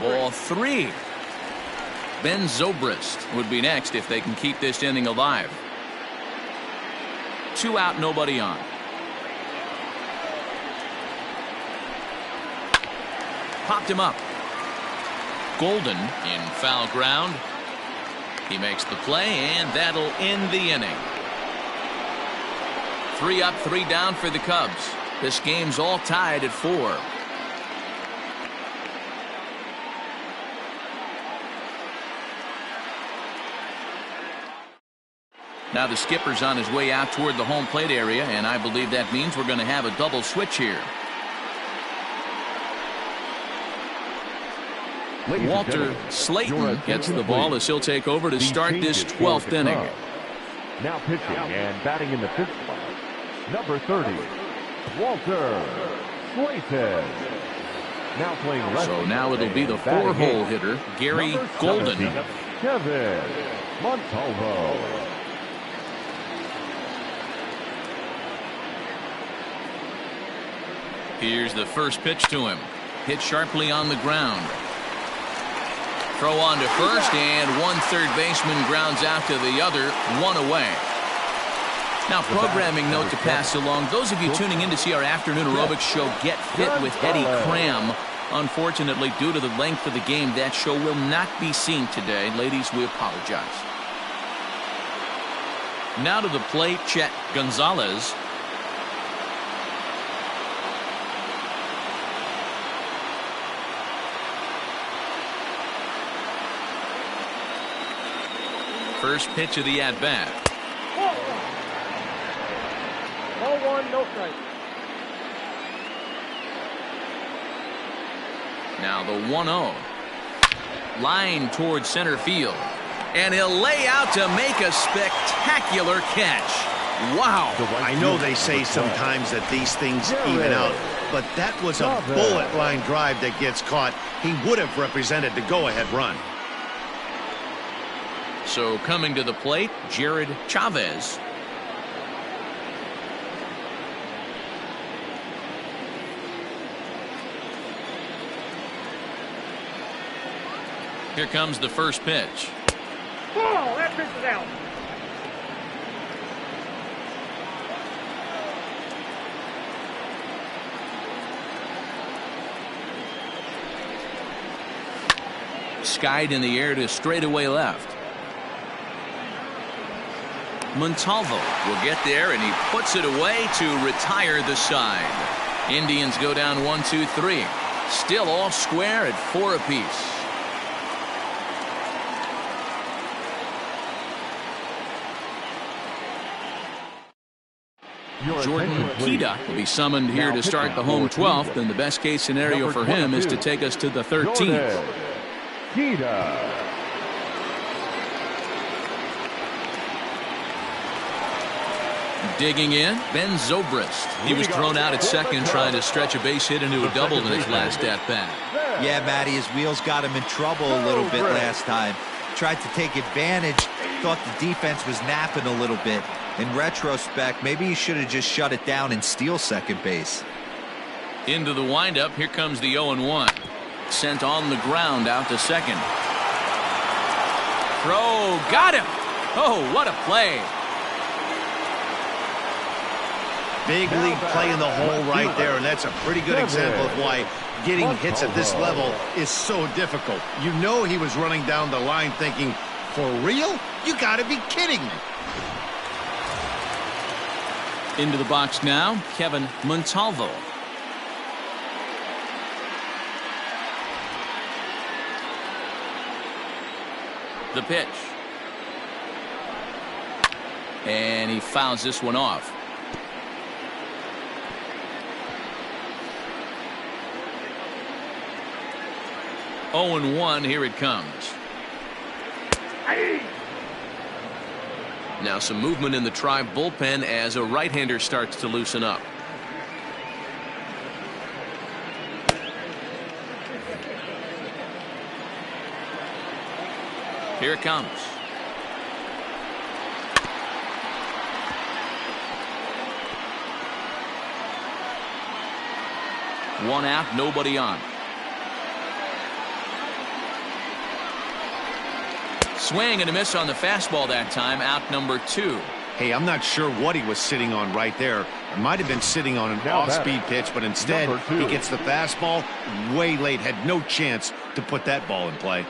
Ball 3. Ben Zobrist would be next if they can keep this inning alive. 2 out, nobody on. Popped him up. Golden in foul ground. He makes the play, and that'll end the inning. 3 up, 3 down for the Cubs. This game's all tied at 4. Now the skipper's on his way out toward the home plate area, and I believe that means we're going to have a double switch here. Walter Slayton gets the ball as he'll take over to start this 12th inning. Now pitching and batting in the 5th spot, number 30, Walter Slayton. Now playing left. So now it'll be the 4-hole hitter, Gary Golden. Kevin Montalvo. Here's the first pitch to him. Hit sharply on the ground. Throw on to first, and one third baseman grounds out to the other, 1 away. Now, programming note to pass along. Those of you tuning in to see our afternoon aerobics show Get Fit with Eddie Cram. Unfortunately, due to the length of the game, that show will not be seen today. Ladies, we apologize. Now to the plate, Chet Gonzalez. First pitch of the at-bat. Ball 1, no strike. Now the 1-0. Line towards center field. And he'll lay out to make a spectacular catch. Wow. I know they say sometimes that these things even out, but that was a bullet line drive that gets caught. He would have represented the go-ahead run. So coming to the plate, Jared Chavez. Here comes the first pitch. Ball, that pitch is out. Skied in the air to straightaway left. Montalvo will get there, and he puts it away to retire the side. Indians go down 1-2-3. Still all square at 4 apiece. Jordan Kida will be summoned here to start the home 12th, and the best case scenario for him is to take us to the 13th. Kida. Digging in, Ben Zobrist. He was thrown out at second trying to stretch a base hit into a double in his last at-bat. Yeah, Matty, his wheels got him in trouble a little bit last time. Tried to take advantage, thought the defense was napping a little bit. In retrospect, maybe he should have just shut it down and steal second base. Into the windup, here comes the 0-1. Sent on the ground out to second. Throw, got him! Oh, what a play! Big league play in the hole right there, and that's a pretty good example of why getting hits at this level is so difficult. You know he was running down the line thinking, for real? You gotta be kidding me. Into the box now, Kevin Montalvo. The pitch. And he fouls this one off. Oh, and 1, here it comes. Now some movement in the Tribe bullpen as a right-hander starts to loosen up. Here it comes. One out, nobody on. Swing and a miss on the fastball that time, out number 2. Hey, I'm not sure what he was sitting on right there. It might have been sitting on an off-speed pitch, but instead he gets the fastball way late. Had no chance to put that ball in play.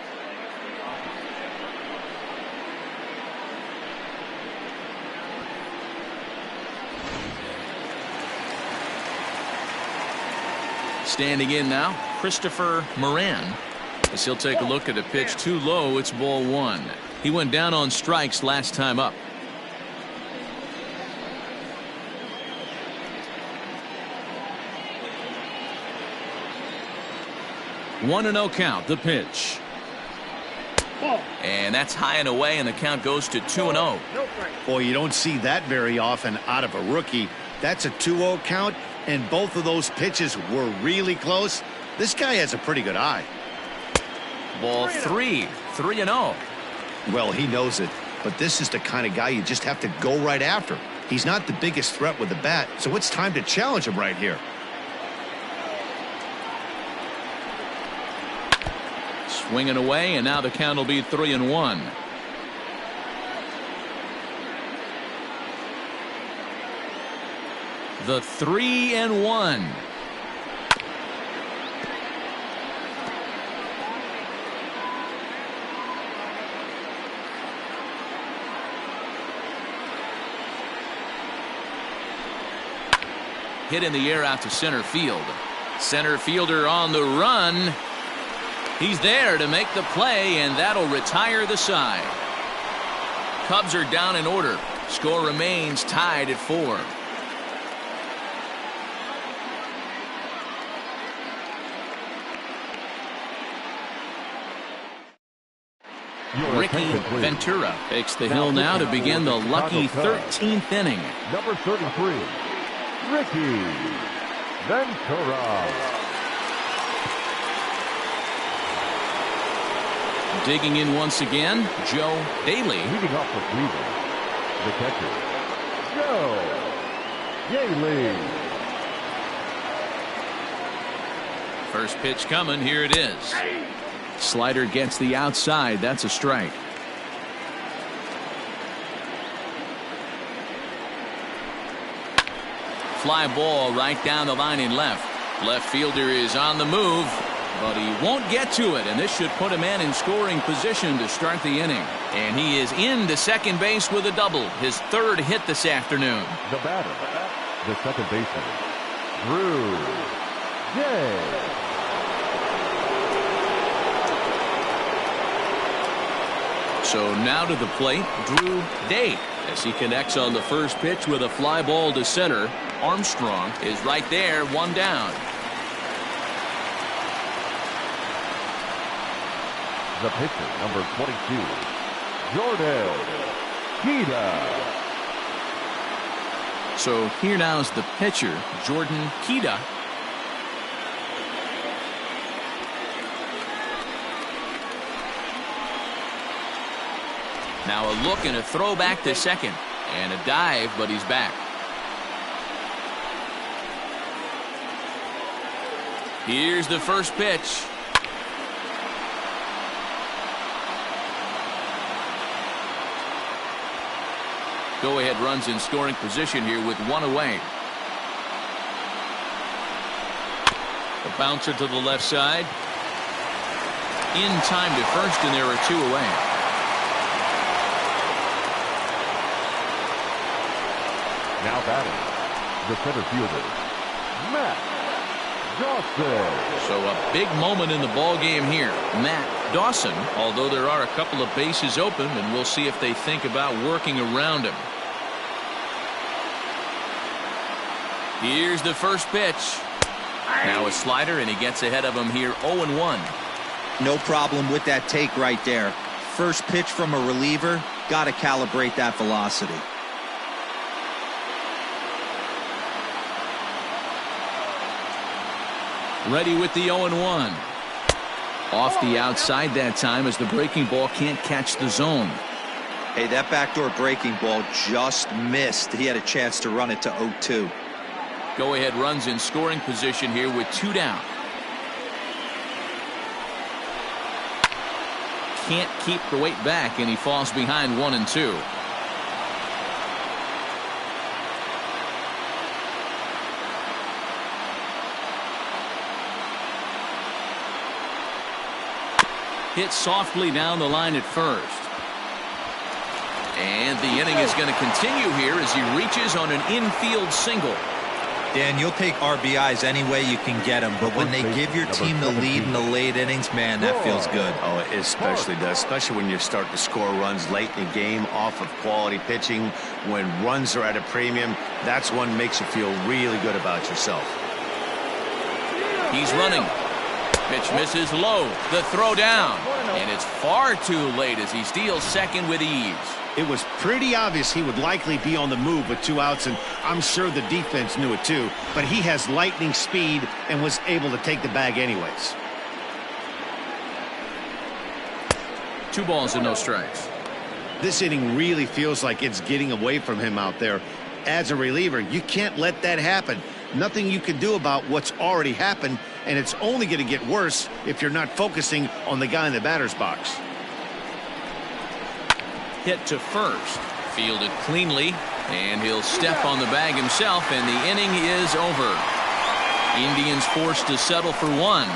Standing in now, Christopher Moran. As he'll take a look at a pitch too low, it's ball 1. He went down on strikes last time up. One and 0 count, the pitch. And that's high and away, and the count goes to 2-0. Boy, you don't see that very often out of a rookie. That's a 2-0 count, and both of those pitches were really close. This guy has a pretty good eye. Ball 3, 3-0. Well, he knows it, but this is the kind of guy you just have to go right after. He's not the biggest threat with the bat, so it's time to challenge him right here. Swinging away, and now the count will be 3-1. The 3-1. Hit in the air out to center field. Center fielder on the run. He's there to make the play, and that'll retire the side. Cubs are down in order. Score remains tied at 4. Ricky Ventura takes the hill now to begin the lucky 13th inning. Number 33, Ricky Ventura. Digging in once again, Joe Bailey. Leading off for Cleveland, the catcher, Joe Bailey. First pitch coming, here it is. Slider gets the outside, that's a strike. Fly ball right down the line in left. Left fielder is on the move, but he won't get to it, and this should put a man in scoring position to start the inning. And he is into second base with a double, his 3rd hit this afternoon. The batter, the second baseman, Drew Day. So now to the plate, Drew Day, as he connects on the first pitch with a fly ball to center. Armstrong is right there, 1 down. The pitcher, number 22, Jordan Hita. So here now is the pitcher, Jordan Kida. Now a look and a throw back to second. And a dive, but he's back. Here's the first pitch. Go-ahead runs in scoring position here with one away. A bouncer to the left side. In time to first, and there are two away. Now batting, the center fielder, Matt Dawson. So a big moment in the ball game here. Matt Dawson, although there are a couple of bases open, and we'll see if they think about working around him. Here's the first pitch. Now a slider, and he gets ahead of him here 0-1. No problem with that take right there. First pitch from a reliever, got to calibrate that velocity. Ready with the 0-1. Off the outside that time as the breaking ball can't catch the zone. Hey, that backdoor breaking ball just missed. He had a chance to run it to 0-2. Go-ahead runs in scoring position here with two down. Can't keep the weight back, and he falls behind 1-2. Hit softly down the line at first. And the inning is going to continue here as he reaches on an infield single. Dan, you'll take RBIs any way you can get them, but when they give your team the lead in the late innings, man, that feels good. Oh, it especially does, especially when you start to score runs late in the game off of quality pitching. When runs are at a premium, that's one makes you feel really good about yourself. He's running. Pitch misses low. The throw down. And it's far too late as he steals second with ease. It was pretty obvious he would likely be on the move with two outs, and I'm sure the defense knew it too. But he has lightning speed and was able to take the bag anyways. 2 balls and no strikes. This inning really feels like it's getting away from him out there. As a reliever, you can't let that happen. Nothing you can do about what's already happened, and it's only going to get worse if you're not focusing on the guy in the batter's box. Hit to first. Fielded cleanly, and he'll step on the bag himself, and the inning is over. Indians forced to settle for one.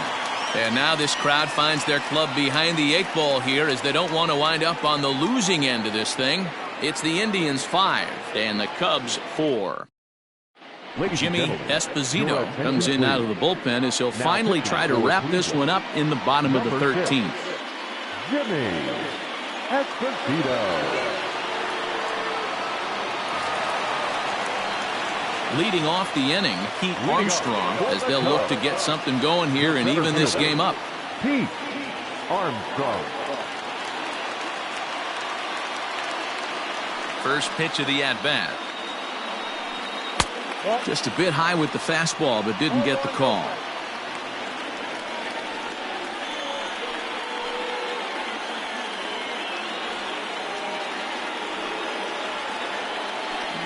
And now this crowd finds their club behind the 8 ball here as they don't want to wind up on the losing end of this thing. It's the Indians 5 and the Cubs 4. Jimmy Esposito comes in out of the bullpen as he'll finally try to wrap this one up in the bottom of the 13th. Jimmy Esposito. Leading off the inning, Pete Armstrong, as they'll look to get something going here and even this game up. Pete Armstrong. First pitch of the at-bat. Just a bit high with the fastball, but didn't get the call.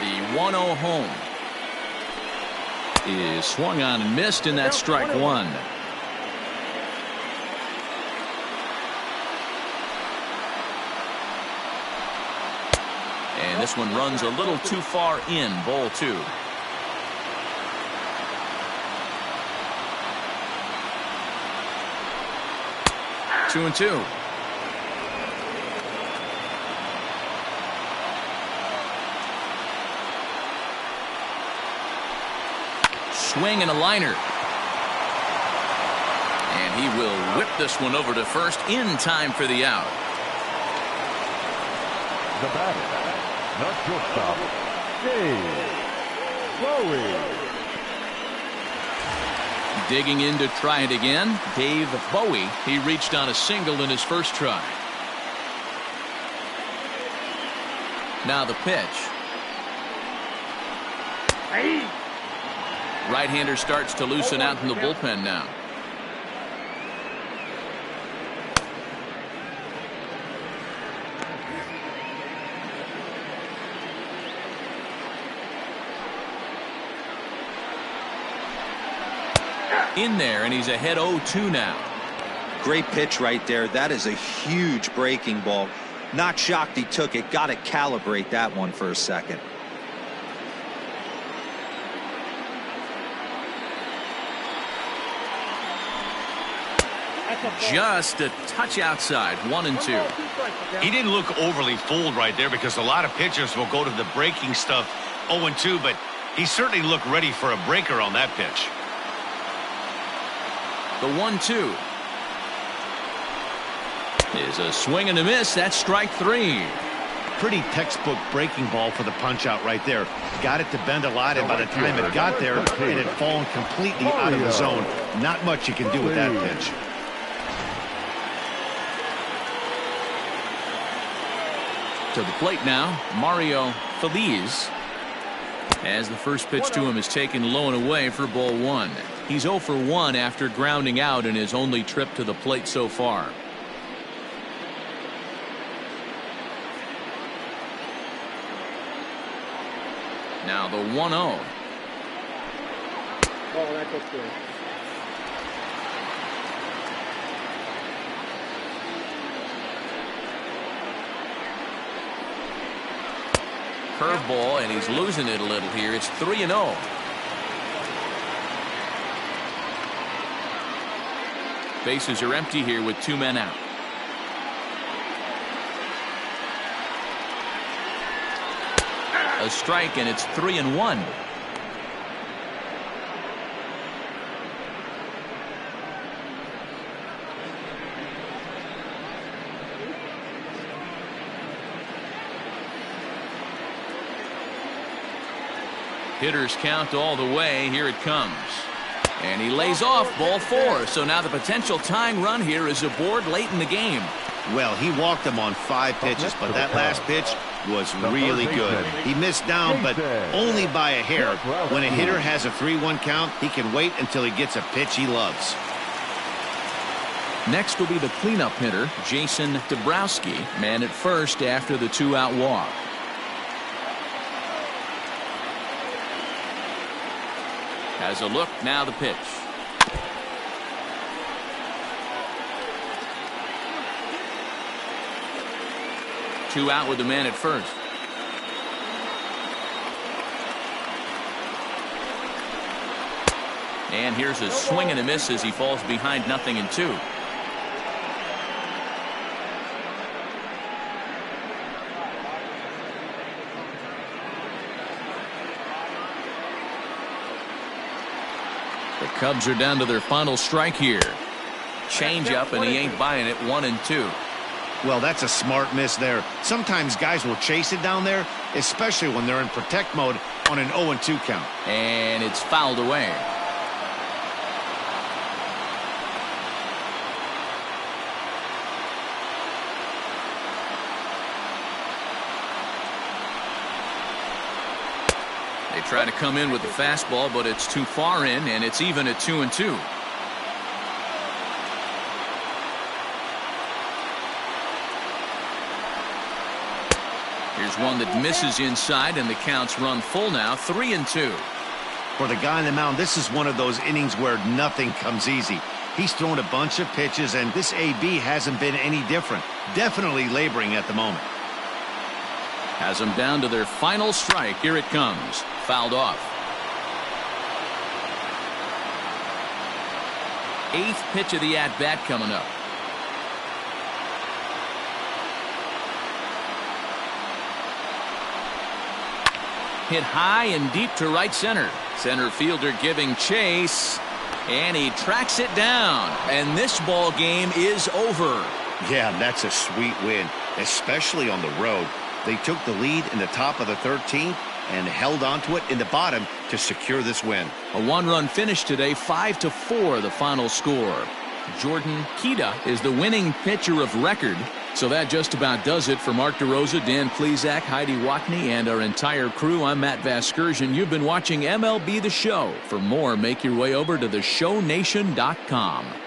The 1-0 home is swung on and missed, and that's strike one. And this one runs a little too far in, ball 2. Two and two. Swing and a liner. And he will whip this one over to first in time for the out. The batter, the shortstop, Dave Bowie. Digging in to try it again, Dave Bowie. He reached on a single in his first try. Now the pitch. Right-hander starts to loosen out in the bullpen now. In there, and he's ahead 0-2 now. Great pitch right there. That is a huge breaking ball. Not shocked he took it. Got to calibrate that one for a second. Just a touch outside. 1-2. He didn't look overly fooled right there, because a lot of pitchers will go to the breaking stuff 0-2, but he certainly looked ready for a breaker on that pitch. The 1-2 is a swing and a miss. That's strike 3. Pretty textbook breaking ball for the punch out right there. Got it to bend a lot, and by the time it got there, it had fallen completely out of the zone. Not much you can do with that pitch. To the plate now, Mario Feliz, as the first pitch to him is taken low and away for ball 1. He's 0 for 1 after grounding out in his only trip to the plate so far. Now the 1-0. Oh, that looks good. Curveball, and he's losing it a little here. It's 3-0. Bases are empty here with 2 men out. A strike, and it's 3-1. Hitters count all the way. Here it comes. And he lays off ball 4. So now the potential tying run here is aboard late in the game. Well, he walked him on 5 pitches, but that last pitch was really good. He missed down, but only by a hair. When a hitter has a 3-1 count, he can wait until he gets a pitch he loves. Next will be the cleanup hitter, Jason Dabrowski, man at first after the 2-out walk. Has a look, now the pitch. Two out with the man at first. And here's a swing and a miss as he falls behind 0-2. The Cubs are down to their final strike here. Change up, and he ain't buying it. 1-2. Well, that's a smart miss there. Sometimes guys will chase it down there, especially when they're in protect mode on an 0-2 count. And it's fouled away. They try to come in with the fastball, but it's too far in, and it's even at 2-2. Here's one that misses inside, and the count's run full now. 3-2. For the guy on the mound, this is one of those innings where nothing comes easy. He's thrown a bunch of pitches, and this AB hasn't been any different. Definitely laboring at the moment. Has them down to their final strike. Here it comes. Fouled off. 8th pitch of the at-bat coming up. Hit high and deep to right center. Center fielder giving chase, and he tracks it down. And this ball game is over. Yeah, that's a sweet win, especially on the road. They took the lead in the top of the 13th and held on to it in the bottom to secure this win. A 1-run finish today, 5-4 the final score. Jordan Kida is the winning pitcher of record. So So that just about does it for Mark DeRosa, Dan Plesac, Heidi Watney, and our entire crew. I'm Matt Vasgersian. You've been watching MLB The Show. For more, make your way over to theshownation.com.